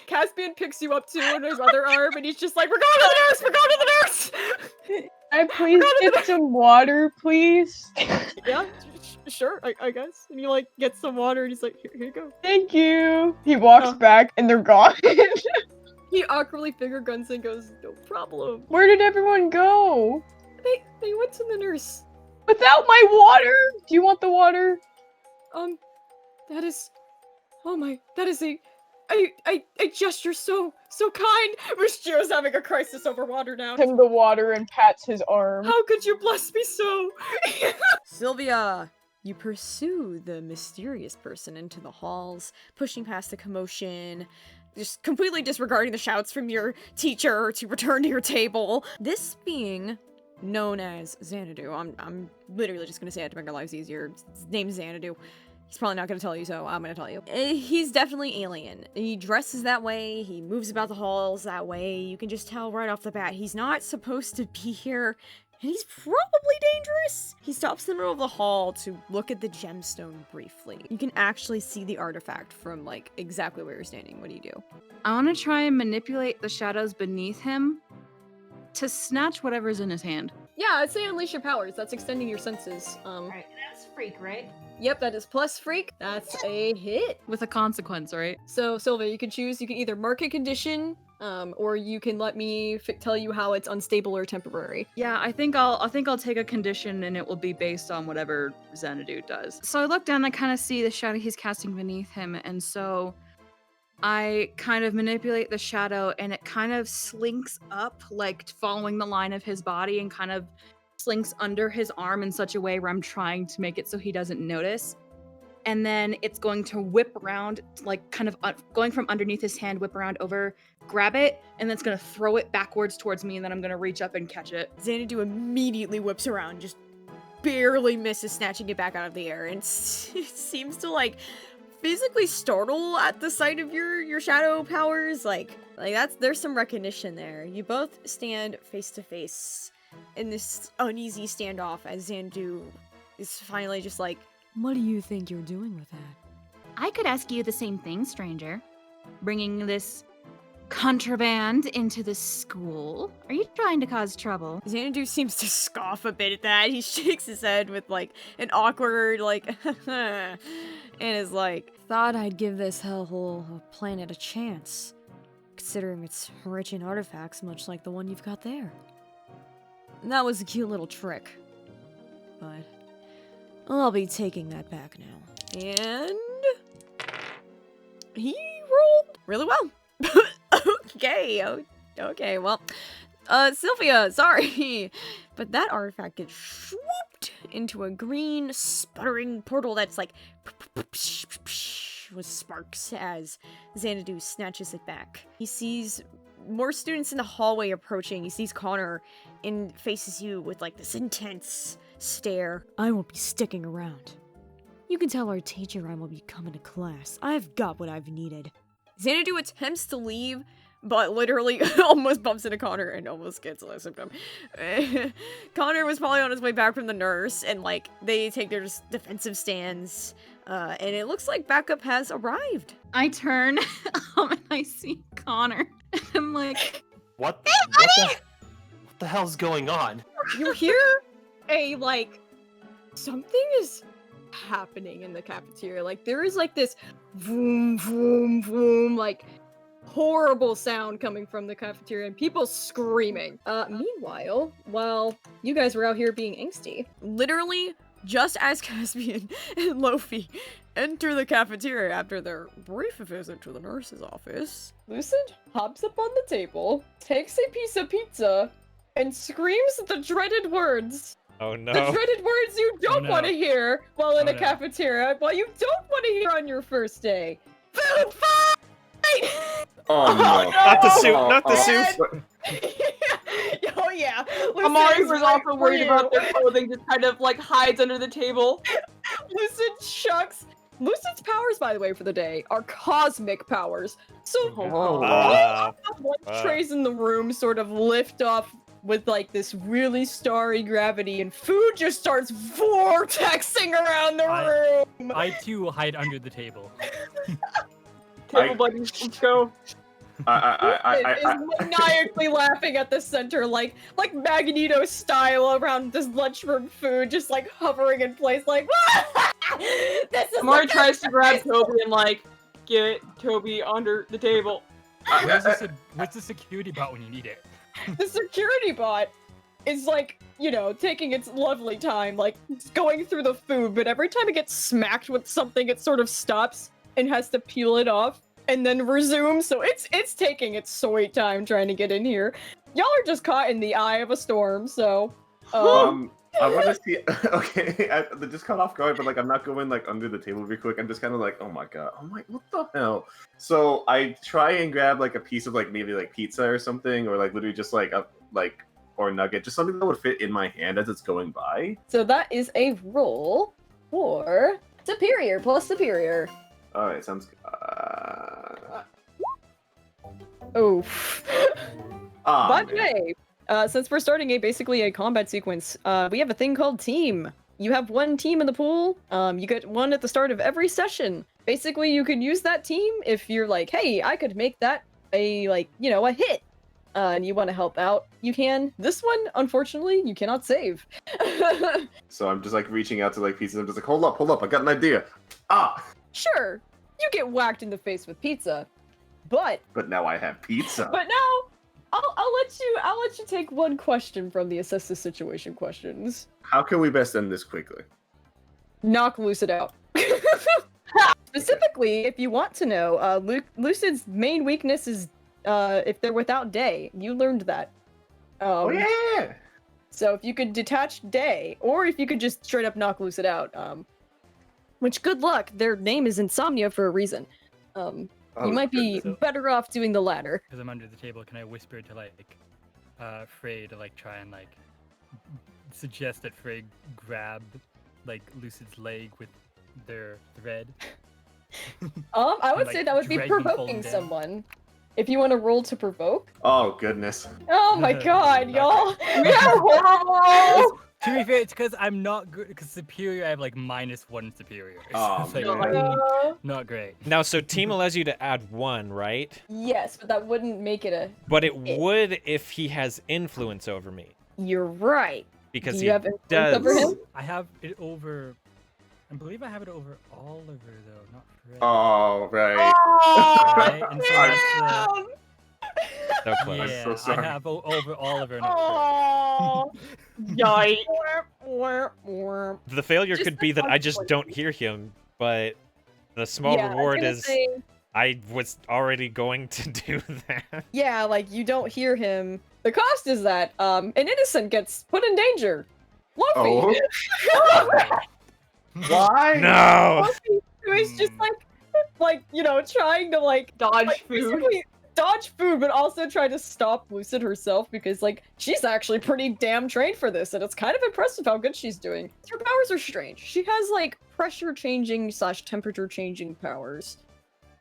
[SPEAKER 2] Caspian picks you up too on his other arm, and he's just like, "We're going to the nurse. We're going to the nurse."
[SPEAKER 10] I please get some water, please.
[SPEAKER 2] Yeah, sure, I guess. And he like gets some water, and he's like, "Here you go."
[SPEAKER 10] Thank you. He walks back and they're gone.
[SPEAKER 2] He awkwardly finger guns and goes, "No problem."
[SPEAKER 10] Where did everyone go?
[SPEAKER 2] They went to the nurse.
[SPEAKER 10] Without my water? Do you want the water?
[SPEAKER 2] That is, oh my, that is a gesture so kind. Mushio's having a crisis over water now.
[SPEAKER 10] Him the water and pats his arm.
[SPEAKER 2] How could you bless me so?
[SPEAKER 1] Sylvia, you pursue the mysterious person into the halls, pushing past the commotion, just completely disregarding the shouts from your teacher to return to your table. This being known as Xanadu. I'm literally just gonna say it to make our lives easier. His name's Xanadu. He's probably not gonna tell you, so I'm gonna tell you. He's definitely alien. He dresses that way, he moves about the halls that way. You can just tell right off the bat he's not supposed to be here, and he's probably dangerous. He stops in the middle of the hall to look at the gemstone briefly. You can actually see the artifact from, like, exactly where you're standing. What do you do?
[SPEAKER 11] I want to try and manipulate the shadows beneath him to snatch whatever's in his hand.
[SPEAKER 2] Yeah, I'd say unleash your powers. That's extending your senses.
[SPEAKER 12] Alright, that's freak, right?
[SPEAKER 2] Yep, that is plus freak. That's a hit.
[SPEAKER 11] With a consequence, right?
[SPEAKER 2] So, Sylvia, you can choose. You can either mark a condition, or you can let me tell you how it's unstable or temporary.
[SPEAKER 11] Yeah, I think I'll take a condition and it will be based on whatever Xanadu does. So I look down, I kind of see the shadow he's casting beneath him, and so I kind of manipulate the shadow and it kind of slinks up, like following the line of his body, and kind of slinks under his arm in such a way where I'm trying to make it so he doesn't notice. And then it's going to whip around, like kind of going from underneath his hand, whip around over, grab it, and then it's going to throw it backwards towards me, and then I'm going to reach up and catch it.
[SPEAKER 1] Xanadu immediately whips around, just barely misses snatching it back out of the air, and it seems to, like, physically startle at the sight of your shadow powers. Like there's some recognition there. You both stand face to face in this uneasy standoff as Xanadu is finally just like, "What do you think you're doing with that?"
[SPEAKER 11] I could ask you the same thing, stranger. Bringing this contraband into the school? Are you trying to cause trouble?
[SPEAKER 1] Xanadu seems to scoff a bit at that. He shakes his head with, like, an awkward, like, and is like, "Thought I'd give this hellhole planet a chance, considering it's rich in artifacts much like the one you've got there. And that was a cute little trick. But I'll be taking that back now." And he rolled really well. Okay, well, Sylvia, sorry, but that artifact gets swooped into a green, sputtering portal that's like with sparks as Xanadu snatches it back. He sees more students in the hallway approaching. He sees Connor and faces you with, like, this intense stare. "I won't be sticking around. You can tell our teacher I will be coming to class. I've got what I've needed." Xanadu attempts to leave, but literally almost bumps into Connor and almost gets a symptom. Connor was probably on his way back from the nurse, and, like, they take their defensive stands, and it looks like backup has arrived.
[SPEAKER 11] I turn and I see Connor. I'm like,
[SPEAKER 9] What the hell's going on?
[SPEAKER 2] You hear a, like, something is happening in the cafeteria. Like, there is, like, this vroom, vroom, vroom, like, horrible sound coming from the cafeteria and people screaming. Meanwhile, while you guys were out here being angsty,
[SPEAKER 1] Literally, just as Caspian and Lofi enter the cafeteria after their brief visit to the nurse's office,
[SPEAKER 2] Lucid hops up on the table, takes a piece of pizza, and screams the dreaded words.
[SPEAKER 3] Oh no.
[SPEAKER 2] The dreaded words you don't
[SPEAKER 6] no.
[SPEAKER 2] want to hear while in
[SPEAKER 6] Oh,
[SPEAKER 2] a
[SPEAKER 6] no.
[SPEAKER 2] cafeteria, what you don't want to hear on your first day. Food fight!
[SPEAKER 7] Oh no!
[SPEAKER 3] Not the soup, not the
[SPEAKER 7] Oh,
[SPEAKER 3] soup.
[SPEAKER 2] Yo, yeah.
[SPEAKER 4] Amari
[SPEAKER 2] Lucid
[SPEAKER 4] was
[SPEAKER 2] is right
[SPEAKER 4] also
[SPEAKER 2] for
[SPEAKER 4] worried
[SPEAKER 2] you.
[SPEAKER 4] about their clothing, just kind of like hides under the table.
[SPEAKER 2] Lucid shucks. Lucid's powers, by the way, for the day are cosmic powers. So
[SPEAKER 3] Ah,
[SPEAKER 2] one trays in the room sort of lift off with like this really starry gravity, and food just starts vortexing around the room.
[SPEAKER 6] I too hide under the table.
[SPEAKER 4] Table buddies, let's go.
[SPEAKER 2] Lucid is maniacally laughing at the center, like Magneto style around this lunchroom food, just like hovering in place, like this is.
[SPEAKER 4] Amari tries to grab Toby and like get Toby under the table.
[SPEAKER 6] Where's the security bot when you need it?
[SPEAKER 2] The security bot is like, you know, taking its lovely time, like going through the food, but every time it gets smacked with something, it sort of stops and has to peel it off and then resume. So it's taking its sweet time trying to get in here. Y'all are just caught in the eye of a storm, so
[SPEAKER 7] I want to see. Okay, they just caught off guard, but like I'm not going like under the table very quick. I'm just kind of like, oh my god, I'm like, what the hell? So I try and grab like a piece of like maybe like pizza or something, or like literally just like a or nugget, just something that would fit in my hand as it's going by.
[SPEAKER 2] So that is a roll for superior plus superior.
[SPEAKER 7] All right, sounds good.
[SPEAKER 2] Oof. By the way, since we're starting basically a combat sequence, we have a thing called team. You have one team in the pool. You get one at the start of every session. Basically, you can use that team if you're like, hey, I could make that a a hit, and you want to help out. You can. This one, unfortunately, you cannot save.
[SPEAKER 7] So I'm just like reaching out to like pieces. I'm just like, hold up, I got an idea.
[SPEAKER 2] Sure, you get whacked in the face with pizza, but
[SPEAKER 7] now I have pizza.
[SPEAKER 2] But now, I'll let you take one question from the assess the situation questions.
[SPEAKER 7] How can we best end this quickly?
[SPEAKER 2] Knock Lucid out. Specifically, if you want to know, Lucid's main weakness is if they're without Day. You learned that.
[SPEAKER 7] Oh yeah.
[SPEAKER 2] So if you could detach Day, or if you could just straight up knock Lucid out, which good luck. Their name is Insomnia for a reason. You might be better off doing the latter.
[SPEAKER 6] Because I'm under the table, can I whisper to like Frey to like try and like suggest that Frey grab like Lucid's leg with their thread?
[SPEAKER 2] I would
[SPEAKER 6] Like,
[SPEAKER 2] say that would be
[SPEAKER 6] drag him
[SPEAKER 2] provoking
[SPEAKER 6] falling down.
[SPEAKER 2] someone. If you want to roll to provoke.
[SPEAKER 7] Oh goodness.
[SPEAKER 2] Oh my god, y'all.
[SPEAKER 6] To be fair, it's because I'm not good. Because superior, I have like -1 superior.
[SPEAKER 7] Oh,
[SPEAKER 6] It's, like,
[SPEAKER 7] man.
[SPEAKER 6] not great.
[SPEAKER 3] Now, so team allows you to add 1, right?
[SPEAKER 2] Yes, but that wouldn't make it a.
[SPEAKER 3] But it would if he has influence over me.
[SPEAKER 2] You're right.
[SPEAKER 3] Because
[SPEAKER 2] Do
[SPEAKER 3] he
[SPEAKER 2] you have influence
[SPEAKER 3] does.
[SPEAKER 2] over him?
[SPEAKER 6] I have it over. I believe I have it over Oliver though, not Frey.
[SPEAKER 7] Oh right.
[SPEAKER 6] Right? And so that's,
[SPEAKER 3] So close.
[SPEAKER 6] yeah,
[SPEAKER 7] so sorry.
[SPEAKER 6] I have over Oliver, not
[SPEAKER 2] Oh,
[SPEAKER 4] Yikes.
[SPEAKER 3] The failure
[SPEAKER 2] Just
[SPEAKER 3] could be that I just don't hear him, but the small
[SPEAKER 2] Yeah, I was
[SPEAKER 3] reward
[SPEAKER 2] gonna
[SPEAKER 3] is
[SPEAKER 2] say-
[SPEAKER 3] I was already going to do that.
[SPEAKER 2] Yeah, like you don't hear him. The cost is that an innocent gets put in danger. Luffy.
[SPEAKER 7] Why?
[SPEAKER 3] No!
[SPEAKER 2] Luffy, who is just like trying to like
[SPEAKER 4] Dodge food.
[SPEAKER 2] basically dodge food, but also try to stop Lucid herself because like she's actually pretty damn trained for this, and it's kind of impressive how good she's doing. Her powers are strange. She has like pressure changing / temperature changing powers.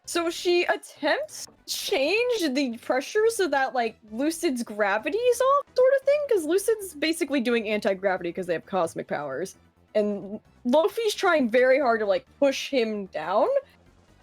[SPEAKER 2] So she attempts to change the pressure so that like Lucid's gravity is off, sort of thing, because Lucid's basically doing anti-gravity because they have cosmic powers. And Luffy's trying very hard to like push him down,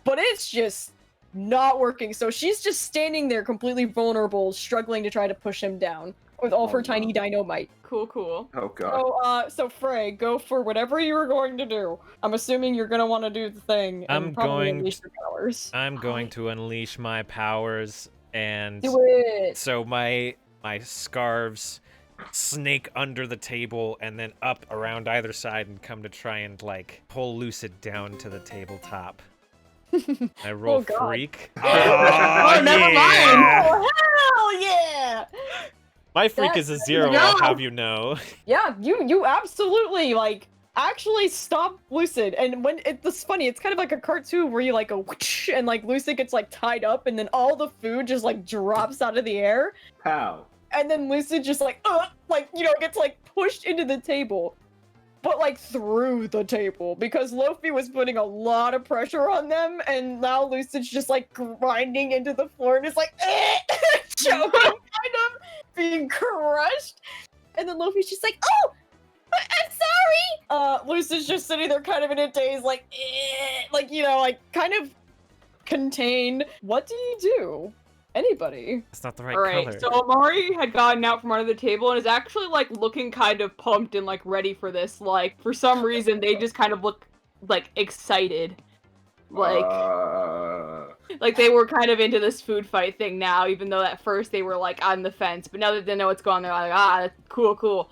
[SPEAKER 2] but it's just not working. So she's just standing there completely vulnerable, struggling to try to push him down with all of her tiny dynamite.
[SPEAKER 4] Cool.
[SPEAKER 7] Oh god.
[SPEAKER 2] So Frey, go for whatever you were going to do. I'm assuming you're gonna want to do the thing. And
[SPEAKER 3] I'm
[SPEAKER 2] probably
[SPEAKER 3] going
[SPEAKER 2] unleash your powers.
[SPEAKER 3] I'm going to unleash my powers, and
[SPEAKER 2] Do it.
[SPEAKER 3] so my scarves snake under the table and then up around either side and come to try and like pull Lucid down to the tabletop. I roll
[SPEAKER 2] Oh, God.
[SPEAKER 3] freak.
[SPEAKER 2] Oh, never
[SPEAKER 3] yeah.
[SPEAKER 2] mind. Oh hell yeah!
[SPEAKER 3] My freak
[SPEAKER 2] That-
[SPEAKER 3] is a 0,
[SPEAKER 2] No.
[SPEAKER 3] I'll have you know.
[SPEAKER 2] Yeah, you absolutely like actually stop Lucid. And when it's funny, it's kind of like a cartoon where you like go whoosh, and like Lucid gets like tied up, and then all the food just like drops out of the air.
[SPEAKER 7] How?
[SPEAKER 2] And then Lucid just like, gets like pushed into the table. But like through the table because Lofi was putting a lot of pressure on them, and now Lucid's just like grinding into the floor and is like choking, kind of being crushed. And then Lofi's just like, "Oh, I'm sorry." Lucid's just sitting there, kind of in a daze, like, kind of contained. What do you do? Anybody?
[SPEAKER 3] It's not the right
[SPEAKER 4] Alright,
[SPEAKER 3] color.
[SPEAKER 4] so Amari had gotten out from under the table and is actually like looking kind of pumped and like ready for this. Like for some reason they just kind of look like excited. Like they were kind of into this food fight thing now, even though at first they were like on the fence. But now that they know what's going on, they're like, that's cool.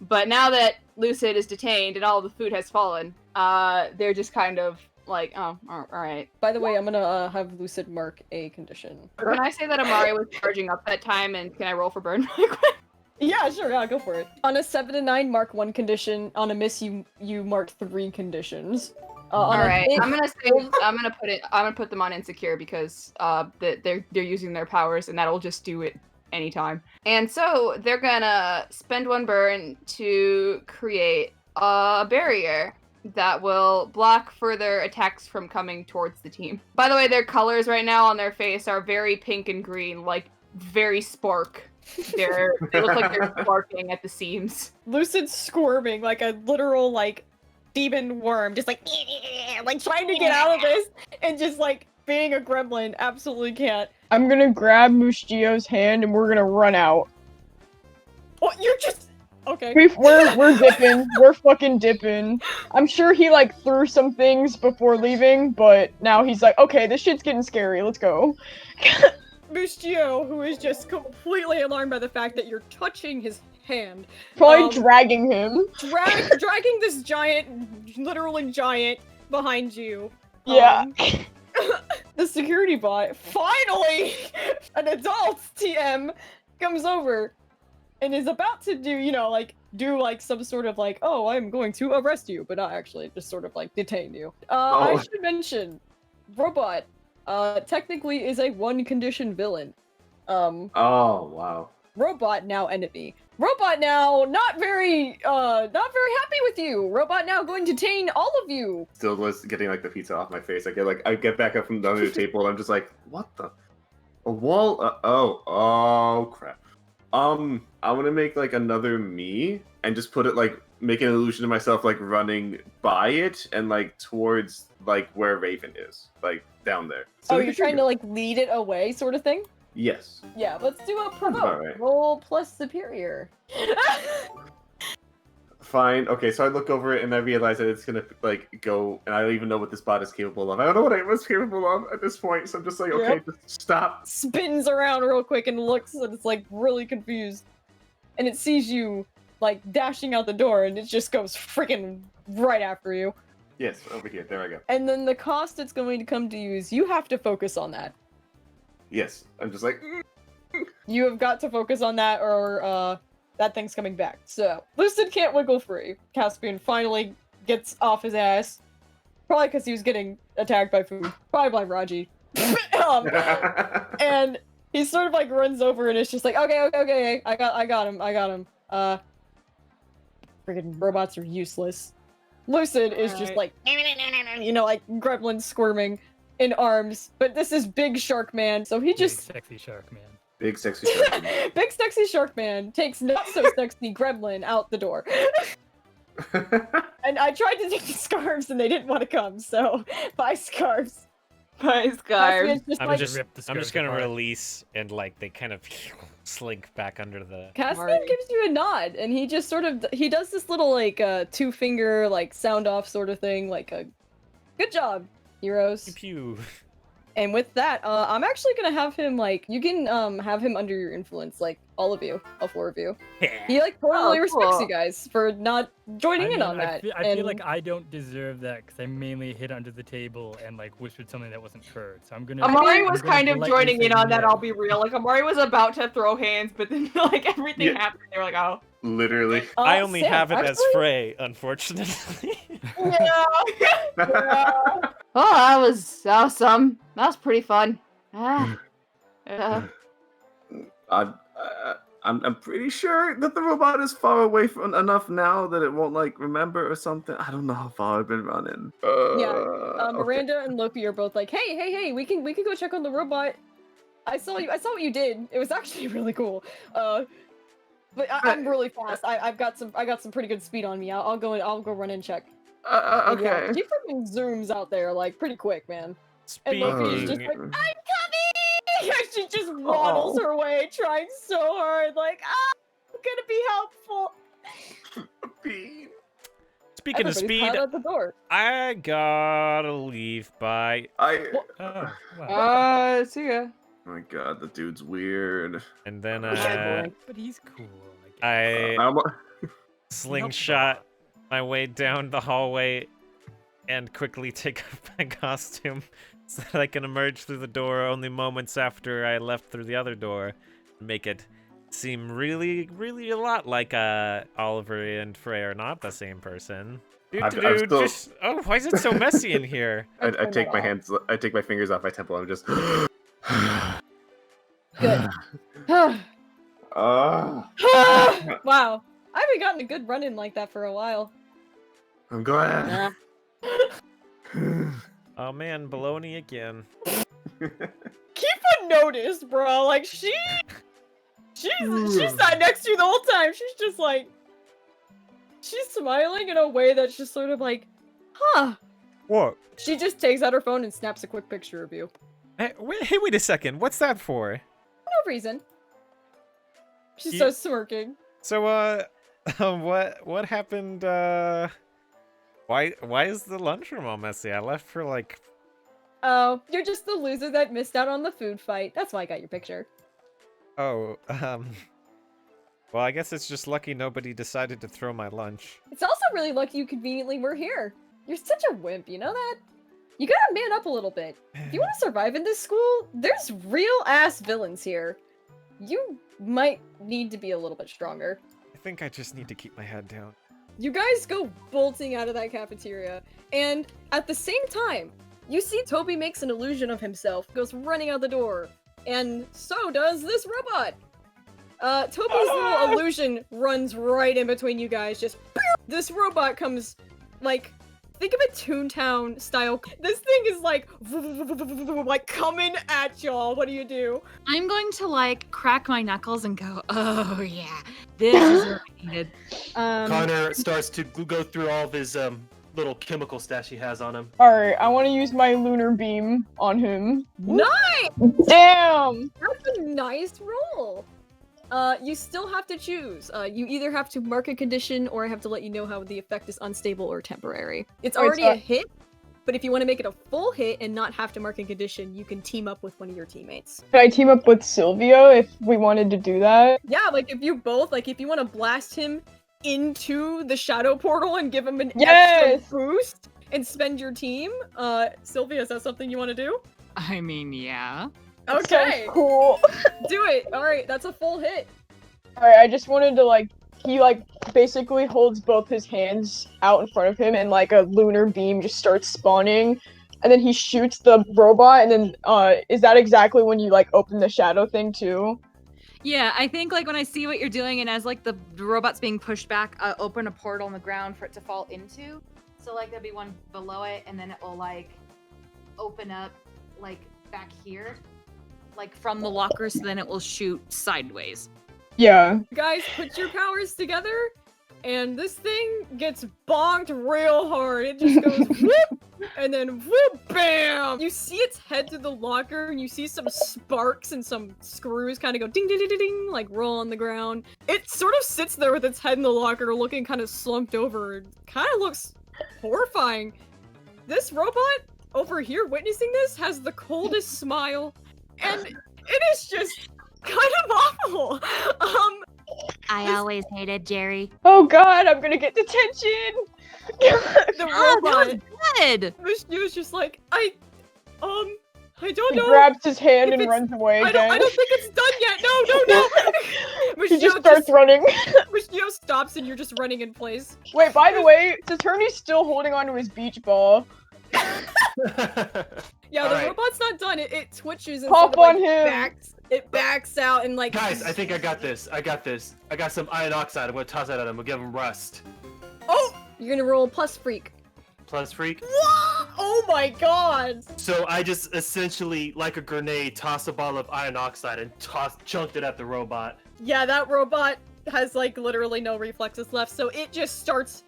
[SPEAKER 4] But now that Lucid is detained and all the food has fallen, they're just kind of like, oh, alright.
[SPEAKER 2] By the way, I'm gonna have Lucid mark a condition.
[SPEAKER 4] Can I say that Amari was charging up that time, and can I roll for burn really quick?
[SPEAKER 2] Yeah, sure, yeah, go for it. On a 7 to 9, mark 1 condition. On a miss, you mark 3 conditions.
[SPEAKER 4] Alright, I'm gonna put them on insecure because they're using their powers, and that'll just do it anytime. And so they're gonna spend 1 burn to create a barrier that will block further attacks from coming towards the team. By the way, their colors right now on their face are very pink and green, like very spark. They look like they're sparking at the seams.
[SPEAKER 2] Lucid's squirming like a literal like demon worm, just like trying to get out of this, and just like being a gremlin absolutely can't.
[SPEAKER 10] I'm gonna grab Mushio's hand and we're gonna run out.
[SPEAKER 2] What? You're just okay.
[SPEAKER 10] We're dipping. We're fucking dipping. I'm sure he like threw some things before leaving, but now he's like, okay, this shit's getting scary. Let's go.
[SPEAKER 2] Mushio, who is just completely alarmed by the fact that you're touching his hand,
[SPEAKER 10] Probably dragging him.
[SPEAKER 2] dragging this giant, literally giant, behind you.
[SPEAKER 10] Yeah.
[SPEAKER 2] The security bot, finally, an adult TM comes over and is about to do some sort of like, oh, I'm going to arrest you, but not actually, just sort of like detain you. I should mention, Robot, technically is a 1 condition villain.
[SPEAKER 7] Oh, wow.
[SPEAKER 2] Robot now enemy. Robot now not very happy with you. Robot now going to detain all of you.
[SPEAKER 7] Still was getting like the pizza off my face. I get back up from the under the table and I'm just like, what the? A wall? Oh crap. I'm gonna make like another me and just put it like, make an illusion of myself like running by it and like towards like where Raven is, like down there. So
[SPEAKER 2] you're trying to like lead it away, sort of thing?
[SPEAKER 7] Yes.
[SPEAKER 2] Yeah, let's do a provoke.
[SPEAKER 7] Alright.
[SPEAKER 2] Roll plus superior.
[SPEAKER 7] Fine. Okay, so I look over it and I realize that it's gonna like go, and I don't even know what this bot is capable of. I don't know what it was capable of at this point, so I'm just like, okay, just stop.
[SPEAKER 2] Spins around real quick and looks, and it's like really confused. And it sees you like dashing out the door, and it just goes freaking right after you.
[SPEAKER 7] Yes, over here. There I go.
[SPEAKER 2] And then the cost it's going to come to you is you have to focus on that.
[SPEAKER 7] Yes, I'm just like.
[SPEAKER 2] You have got to focus on that, or that thing's coming back. So Lucid can't wiggle free. Caspian finally gets off his ass, probably because he was getting attacked by food. Probably by Raji. And he sort of like runs over and is just like, okay, I got him. Friggin' robots are useless. Lucid is just like, like gremlin squirming in arms, but this is Big Shark Man, so he just
[SPEAKER 6] Big sexy shark man.
[SPEAKER 7] Big sexy shark man.
[SPEAKER 2] Big sexy shark man takes not so sexy gremlin out the door. And I tried to take the scarves and they didn't want to come, so bye scarves.
[SPEAKER 4] Bye scarves.
[SPEAKER 3] I'm just gonna release and like they kind of slink back under the.
[SPEAKER 2] Caspian gives you a nod, and he just sort of he does this little like 2-finger like sound off sort of thing, like a good job, heroes.
[SPEAKER 3] Pew.
[SPEAKER 2] And with that, I'm actually gonna have him like you can have him under your influence, like all of you, all 4 of you. He like totally respects you guys for not joining in on that.
[SPEAKER 6] I feel like I don't deserve that because I mainly hid under the table and like whispered something that wasn't heard. So I'm gonna.
[SPEAKER 4] Amari was kind of joining in on that. I'll be real. Like Amari was about to throw hands, but then like everything happened. They were like, oh.
[SPEAKER 7] Literally.
[SPEAKER 3] I only
[SPEAKER 2] Sam,
[SPEAKER 3] have it as
[SPEAKER 2] actually?
[SPEAKER 3] Frey, unfortunately.
[SPEAKER 4] Yeah. Oh, that was awesome. That was pretty fun.
[SPEAKER 7] I'm pretty sure that the robot is far away from enough now that it won't like remember or something. I don't know how far I've been running. Okay.
[SPEAKER 2] Miranda and Loki are both like, hey, we can go check on the robot. I saw what you did. It was actually really cool. But I'm really fast. I got some pretty good speed on me. I'll go run and check. And
[SPEAKER 7] Okay.
[SPEAKER 2] yeah, she freaking zooms out there like pretty quick, man. And Loki's just like, I'm coming! And she just waddles her way, trying so hard, like, I'm gonna be helpful.
[SPEAKER 3] Speaking of speed,
[SPEAKER 2] piled out the door.
[SPEAKER 3] I gotta leave. Bye.
[SPEAKER 4] See ya.
[SPEAKER 7] Oh my god, the dude's weird.
[SPEAKER 3] And then
[SPEAKER 6] But he's cool.
[SPEAKER 3] I slingshot my way down the hallway and quickly take off my costume so that I can emerge through the door only moments after I left through the other door and make it seem really, really a lot like Oliver and Frey are not the same person.
[SPEAKER 7] I'm still-
[SPEAKER 3] Just, oh, why is it so messy in here?
[SPEAKER 7] I take my fingers off my temple. I'm just.
[SPEAKER 2] Good.
[SPEAKER 7] Ah.
[SPEAKER 2] Wow. I haven't gotten a good run-in like that for a while.
[SPEAKER 7] I'm glad.
[SPEAKER 3] Oh man, baloney again.
[SPEAKER 2] Kifa noticed, bro. Like she sat next to you the whole time. She's just like, she's smiling in a way that's just sort of like, huh.
[SPEAKER 3] What?
[SPEAKER 2] She just takes out her phone and snaps a quick picture of you.
[SPEAKER 3] Hey, wait a second. What's that for?
[SPEAKER 2] No reason. She starts smirking.
[SPEAKER 3] So, what happened, why is the lunchroom all messy? I left for, like...
[SPEAKER 2] Oh, you're just the loser that missed out on the food fight. That's why I got your picture.
[SPEAKER 3] Oh, well, I guess it's just lucky nobody decided to throw my lunch.
[SPEAKER 2] It's also really lucky you conveniently were here. You're such a wimp, you know that? You gotta man up a little bit. If you want to survive in this school, there's real-ass villains here. You might need to be a little bit stronger.
[SPEAKER 3] I think I just need to keep my head down.
[SPEAKER 2] You guys go bolting out of that cafeteria, and at the same time, you see Toby makes an illusion of himself, goes running out the door, and so does this robot. Toby's little illusion runs right in between you guys, just this robot comes, like, think of a Toontown style. This thing is like coming at y'all. What do you do?
[SPEAKER 11] I'm going to like crack my knuckles and go, oh yeah, this is what I needed.
[SPEAKER 9] Connor starts to go through all of his little chemical stash he has on him.
[SPEAKER 10] Alright, I want to use my lunar beam on him.
[SPEAKER 2] Nice!
[SPEAKER 10] Damn!
[SPEAKER 2] That's a nice roll. You still have to choose. You either have to mark a condition or I have to let you know how the effect is unstable or temporary. It's
[SPEAKER 10] Wait,
[SPEAKER 2] already
[SPEAKER 10] so-
[SPEAKER 2] a hit, but if you want to make it a full hit and not have to mark a condition, you can team up with one of your teammates.
[SPEAKER 10] Could I team up with Sylvia if we wanted to do that?
[SPEAKER 2] Yeah, like if you both, like if you want to blast him into the shadow portal and give him an
[SPEAKER 10] Yes!
[SPEAKER 2] extra boost and spend your team, Sylvia, is that something you want to do?
[SPEAKER 11] I mean, yeah.
[SPEAKER 2] Okay.
[SPEAKER 10] Sounds cool.
[SPEAKER 2] Do it. All right, that's a full hit.
[SPEAKER 10] Alright, I just wanted to he basically holds both his hands out in front of him and like a lunar beam just starts spawning. And then he shoots the robot and then, is that exactly when you open the shadow thing too?
[SPEAKER 11] Yeah, I think like when I see what you're doing and as like the robot's being pushed back, open a portal on the ground for it to fall into. So like there'll be one below it and then it will like open up like back here, like from the locker, so then it will shoot sideways.
[SPEAKER 10] Yeah.
[SPEAKER 2] Guys, put your powers together, and this thing gets bonked real hard. It just goes whoop, and then whoop, bam! You see its head through the locker, and you see some sparks and some screws kind of go ding, ding, ding, ding, ding, like roll on the ground. It sort of sits there with its head in the locker, looking kind of slumped over. It kind of looks horrifying. This robot over here witnessing this has the coldest smile, and it is just kind of awful.
[SPEAKER 5] I always hated Jerry.
[SPEAKER 10] Oh god, I'm gonna get detention!
[SPEAKER 2] The
[SPEAKER 11] Oh,
[SPEAKER 2] robot.
[SPEAKER 11] that was good.
[SPEAKER 2] He was just like, I don't
[SPEAKER 10] He
[SPEAKER 2] know.
[SPEAKER 10] grabs his hand
[SPEAKER 2] if
[SPEAKER 10] and
[SPEAKER 2] it's-
[SPEAKER 10] runs away
[SPEAKER 2] I
[SPEAKER 10] again.
[SPEAKER 2] don't think it's done yet. No.
[SPEAKER 10] He just starts running.
[SPEAKER 2] Mishio stops and you're just running in place.
[SPEAKER 10] Wait, by the way, Saturni's still holding onto his beach ball.
[SPEAKER 2] Yeah, the
[SPEAKER 9] Alright.
[SPEAKER 2] robot's not done. It twitches and
[SPEAKER 10] Hop
[SPEAKER 2] sort of,
[SPEAKER 10] on
[SPEAKER 2] like,
[SPEAKER 10] him.
[SPEAKER 2] backs. It backs out and like.
[SPEAKER 9] Guys, I think I got this. I got some iron oxide. I'm gonna toss that at him. We'll give him rust.
[SPEAKER 2] Oh! You're gonna roll plus freak.
[SPEAKER 9] Plus freak.
[SPEAKER 2] What? Oh my god!
[SPEAKER 9] So I just essentially, like a grenade, tossed a ball of iron oxide and chunked it at the robot.
[SPEAKER 2] Yeah, that robot has like literally no reflexes left, so it just starts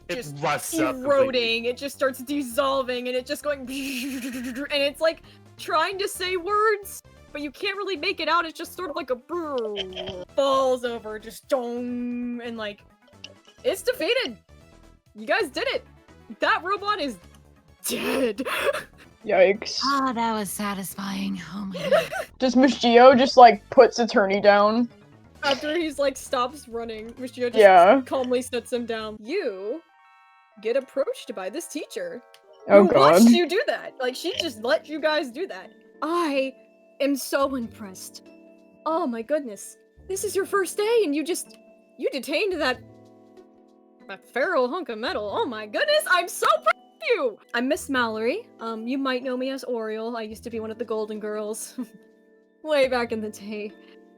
[SPEAKER 9] It rusts up completely.
[SPEAKER 2] eroding. It just starts dissolving, and it just going, and it's like trying to say words, but you can't really make it out. It's just sort of like a falls over, just dong, and like it's defeated. You guys did it. That robot is dead.
[SPEAKER 10] Yikes.
[SPEAKER 11] Ah, that was satisfying. Oh my god.
[SPEAKER 10] Does Miss Geo just like puts Attorney down?
[SPEAKER 2] After he's like stops running, Michio just calmly sets him down. You get approached by this teacher.
[SPEAKER 10] Oh
[SPEAKER 2] who
[SPEAKER 10] god.
[SPEAKER 2] watched you do that. Like she just let you guys do that. I am so impressed. Oh my goodness. This is your first day and you detained that feral hunk of metal. Oh my goodness, I'm so proud of you! I'm Miss Mallory. You might know me as Oriole. I used to be one of the Golden Girls. Way back in the day.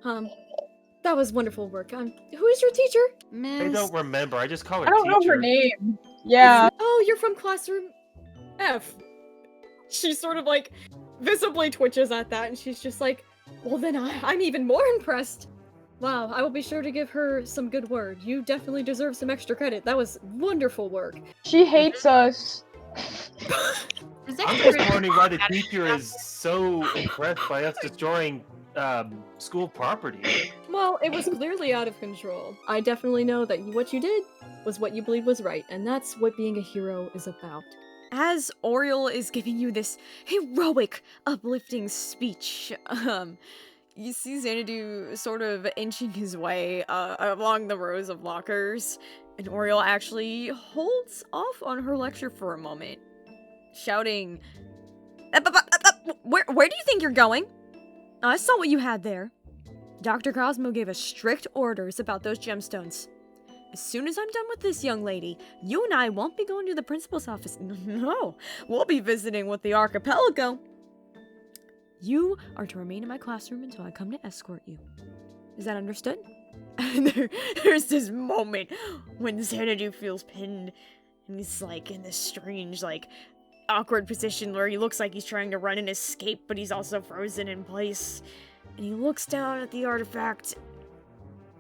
[SPEAKER 2] That was wonderful work. Who is your teacher?
[SPEAKER 9] I don't remember. I just call her
[SPEAKER 10] I don't
[SPEAKER 9] teacher.
[SPEAKER 10] know her name. Yeah.
[SPEAKER 2] Oh, you're from classroom F. She sort of like visibly twitches at that and she's just like, well then I'm even more impressed. Wow, I will be sure to give her some good word. You definitely deserve some extra credit. That was wonderful work.
[SPEAKER 10] She hates us.
[SPEAKER 9] I'm just wondering why the teacher is so impressed by us destroying school property.
[SPEAKER 2] Well, it was clearly out of control. I definitely know that what you did was what you believed was right, and that's what being a hero is about.
[SPEAKER 1] As Oriole is giving you this heroic, uplifting speech, you see Xanadu sort of inching his way along the rows of lockers, and Oriole actually holds off on her lecture for a moment, shouting, Where do you think you're going? I saw what you had there. Dr. Cosmo gave us strict orders about those gemstones. As soon as I'm done with this young lady, you and I won't be going to the principal's office. No, we'll be visiting with the archipelago. You are to remain in my classroom until I come to escort you. Is that understood? There's this moment when Xanadu feels pinned, and he's like in this strange, like, awkward position where he looks like he's trying to run and escape, but he's also frozen in place. And he looks down at the artifact.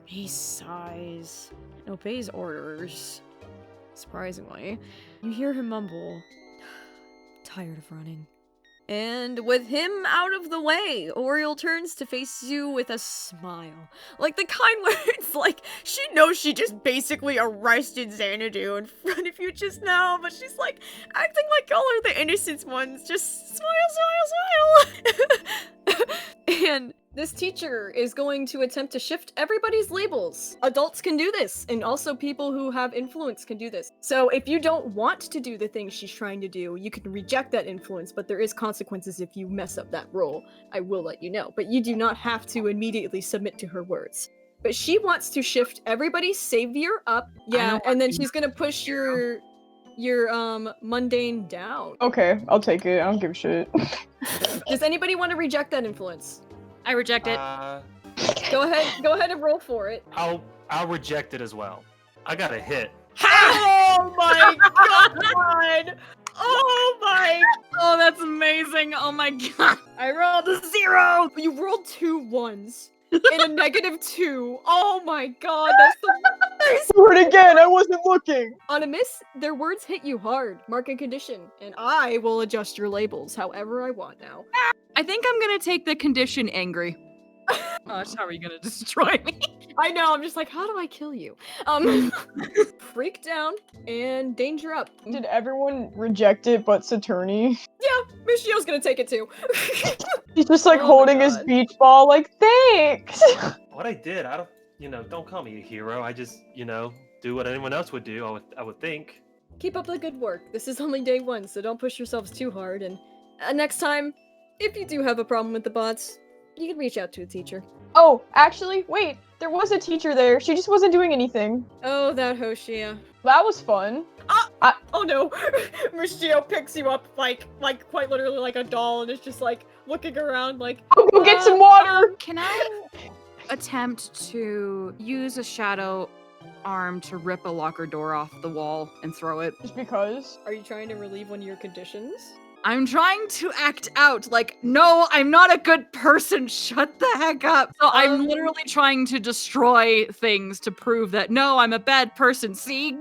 [SPEAKER 1] He sighs and obeys orders. Surprisingly, you hear him mumble, tired of running. And with him out of the way, Oriole turns to face you with a smile. Like the kind where it's like, she knows she just basically arrested Xanadu in front of you just now, but she's like, acting like y'all are the innocent ones. Just smile, smile, smile! And this teacher is going to attempt to shift everybody's labels. Adults can do this, and also people who have influence can do this. So if you don't want to do the thing she's trying to do, you can reject that influence, but there is consequences if you mess up that role. I will let you know, but you do not have to immediately submit to her words. But she wants to shift everybody's savior up, yeah, and then she's gonna push your mundane down.
[SPEAKER 10] Okay, I'll take it. I don't give a shit.
[SPEAKER 2] Does anybody want to reject that influence?
[SPEAKER 11] I reject it.
[SPEAKER 2] Go ahead and roll for it.
[SPEAKER 9] I'll reject it as well. I got a hit.
[SPEAKER 2] Oh my god! Oh my!
[SPEAKER 11] Oh, that's amazing! Oh my god!
[SPEAKER 2] I rolled a 0. You rolled 2 1s and a -2. Oh my god! That's the worst.
[SPEAKER 10] Do it again. I wasn't looking.
[SPEAKER 2] On a miss, their words hit you hard. Mark and condition, and I will adjust your labels however I want now.
[SPEAKER 11] I think I'm gonna take the condition angry. Gosh, how are you gonna destroy me?
[SPEAKER 2] I know, I'm just like, how do I kill you? Freak down and danger up.
[SPEAKER 10] Did everyone reject it but Saturni?
[SPEAKER 2] Yeah, Michio's gonna take it too.
[SPEAKER 10] He's just like holding his beach ball like, thanks!
[SPEAKER 9] What I did, don't call me a hero. I just, do what anyone else would do, I would think.
[SPEAKER 2] Keep up the good work. This is only day 1, so don't push yourselves too hard, and next time, if you do have a problem with the bots, you can reach out to a teacher.
[SPEAKER 10] Oh, actually, wait. There was a teacher there. She just wasn't doing anything.
[SPEAKER 2] Oh, that Hoshia.
[SPEAKER 10] That was fun.
[SPEAKER 2] Oh no! Michio picks you up like quite literally like a doll and is just like, looking around like,
[SPEAKER 10] I'll go get some water.
[SPEAKER 11] Can I attempt to use a shadow arm to rip a locker door off the wall and throw it?
[SPEAKER 10] Just because.
[SPEAKER 2] Are you trying to relieve one of your conditions?
[SPEAKER 11] I'm trying to act out like, no, I'm not a good person. Shut the heck up. So I'm literally trying to destroy things to prove that, no, I'm a bad person. See?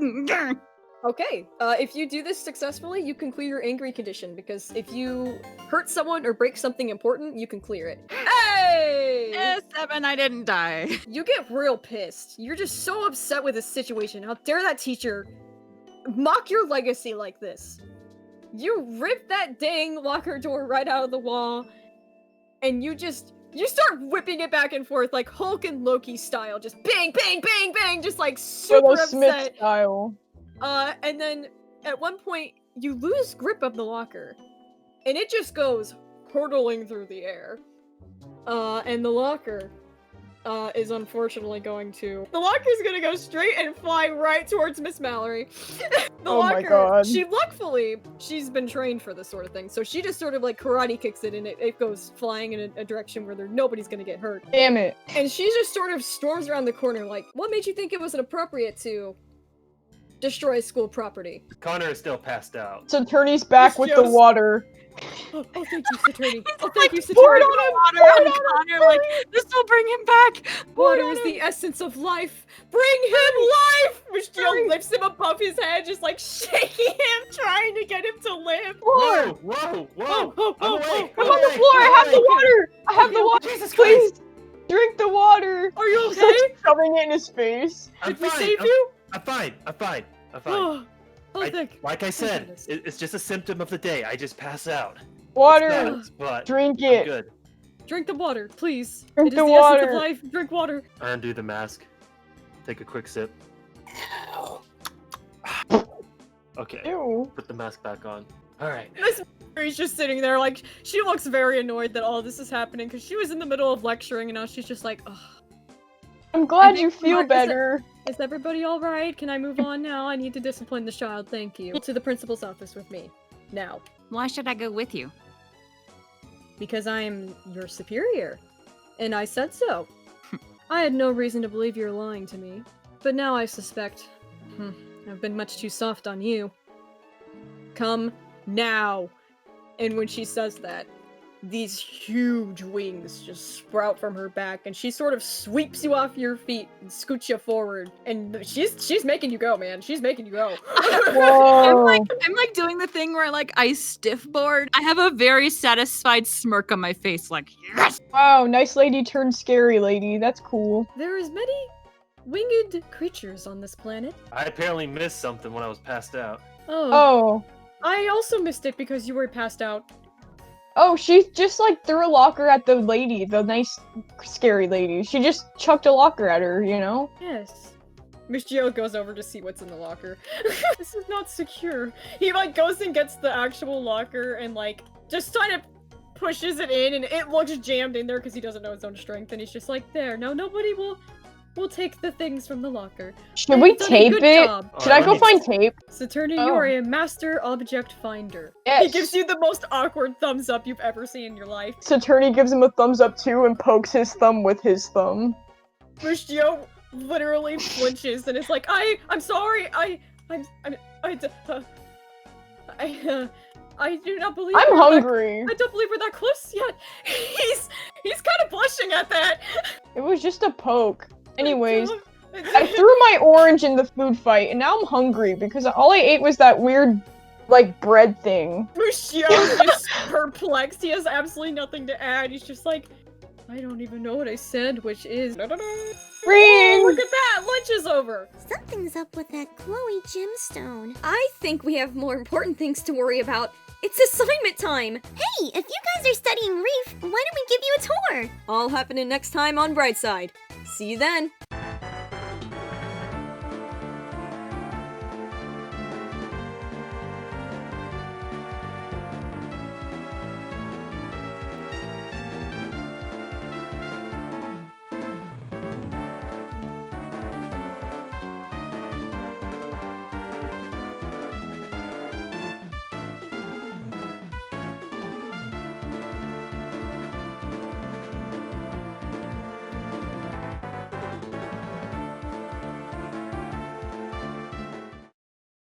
[SPEAKER 2] Okay, if you do this successfully, you can clear your angry condition, because if you hurt someone or break something important, you can clear it. Hey!
[SPEAKER 11] 7, I didn't die.
[SPEAKER 2] You get real pissed. You're just so upset with this situation. How dare that teacher mock your legacy like this? You rip that dang locker door right out of the wall, and you start whipping it back and forth like Hulk and Loki style, just bang, bang, bang, bang, just like super
[SPEAKER 10] Willow Smith
[SPEAKER 2] upset.
[SPEAKER 10] style.
[SPEAKER 2] And then at one point you lose grip of the locker, and it just goes hurtling through the air. And the locker is unfortunately going to. The locker's gonna go straight and fly right towards Miss Mallory.
[SPEAKER 10] Oh my God.
[SPEAKER 2] She's been trained for this sort of thing, so she just sort of like karate kicks it, and it goes flying in a direction where nobody's gonna get hurt.
[SPEAKER 10] Damn it.
[SPEAKER 2] And she just sort of storms around the corner like, what made you think it was appropriate to destroy school property?
[SPEAKER 9] Connor is still passed out.
[SPEAKER 10] So Attorney's back with the water.
[SPEAKER 2] Oh, thank you, Saturni. Oh, thank you,
[SPEAKER 11] Poured
[SPEAKER 2] Saturni.
[SPEAKER 11] on water on Connor, like, this will bring him back.
[SPEAKER 2] Water is the essence of life. Bring him life! Michelle lifts him above his head, just like shaking him, trying to get him to live.
[SPEAKER 9] Whoa, whoa, whoa! I'm awake!
[SPEAKER 10] I'm on the floor. I have the water. I have the water.
[SPEAKER 9] Jesus
[SPEAKER 10] Please drink the water.
[SPEAKER 2] Are you
[SPEAKER 10] He's,
[SPEAKER 2] okay?
[SPEAKER 10] like, shoving it in his face.
[SPEAKER 9] I'm
[SPEAKER 2] Did we
[SPEAKER 9] fine.
[SPEAKER 2] save you?
[SPEAKER 9] I'm fine. I'm fine. I'm fine. Like I said, it's just a symptom of the day. I just pass out.
[SPEAKER 10] Water.
[SPEAKER 9] It's nuts, but
[SPEAKER 10] Drink
[SPEAKER 9] I'm
[SPEAKER 10] it.
[SPEAKER 9] good.
[SPEAKER 2] Drink the water, please.
[SPEAKER 10] Drink
[SPEAKER 2] It is
[SPEAKER 10] the
[SPEAKER 2] the essence
[SPEAKER 10] water.
[SPEAKER 2] of life. Drink water.
[SPEAKER 9] I undo the mask. Take a quick sip. Okay.
[SPEAKER 10] Ew.
[SPEAKER 9] Put the mask back on. All right.
[SPEAKER 2] Miss Mary's just sitting there, like, she looks very annoyed that all this is happening, because she was in the middle of lecturing, and now she's just like, ugh.
[SPEAKER 10] I'm glad you feel better.
[SPEAKER 2] Is everybody alright? Can I move on now? I need to discipline this child, thank you. To the principal's office with me. Now.
[SPEAKER 11] Why should I go with you?
[SPEAKER 2] Because I am your superior. And I said so. I had no reason to believe you're lying to me. But now I suspect... I've been much too soft on you. Come now! And when she says that, these huge wings just sprout from her back, and she sort of sweeps you off your feet and scoots you forward. And she's making you go, man. She's making you go.
[SPEAKER 10] Whoa.
[SPEAKER 11] I'm like doing the thing where like I stiff board. I have a very satisfied smirk on my face, like, yes!
[SPEAKER 10] Wow, nice lady turned scary lady. That's cool.
[SPEAKER 2] There is many winged creatures on this planet.
[SPEAKER 9] I apparently missed something when I was passed out.
[SPEAKER 10] Oh.
[SPEAKER 2] I also missed it because you were passed out.
[SPEAKER 10] Oh, she just like threw a locker at the lady, the nice, scary lady. She just chucked a locker at her, you know?
[SPEAKER 2] Yes. Miss Geo goes over to see what's in the locker. This is not secure. He like goes and gets the actual locker and like just kind of pushes it in, and it looks jammed in there because he doesn't know his own strength, and he's just like, there, no, nobody will take the things from the locker.
[SPEAKER 10] Should we
[SPEAKER 2] You've done a
[SPEAKER 10] tape
[SPEAKER 2] good
[SPEAKER 10] it?
[SPEAKER 2] job.
[SPEAKER 10] Should I go find tape?
[SPEAKER 2] Saturni,
[SPEAKER 10] Oh.
[SPEAKER 2] you are a master object finder. He
[SPEAKER 10] Yes.
[SPEAKER 2] gives you the most awkward thumbs up you've ever seen in your life.
[SPEAKER 10] Saturni gives him a thumbs up too and pokes his thumb with his thumb.
[SPEAKER 2] Michio literally flinches and is like, I'm sorry, I do not believe
[SPEAKER 10] I'm
[SPEAKER 2] we're that-
[SPEAKER 10] hungry.
[SPEAKER 2] I don't believe we're that close yet. He's kind of blushing at that.
[SPEAKER 10] It was just a poke. Anyways, I threw my orange in the food fight and now I'm hungry because all I ate was that weird, like, bread thing.
[SPEAKER 2] Michio is just perplexed. He has absolutely nothing to add. He's just like, I don't even know what I said, which is...
[SPEAKER 10] Ring!
[SPEAKER 2] Oh, look at that! Lunch is over!
[SPEAKER 5] Something's up with that Chloe gemstone. I think we have more important things to worry about. It's assignment time! Hey, if you guys are studying Reef, why don't we give you a tour?
[SPEAKER 1] All happening next time on Brightside. See you then.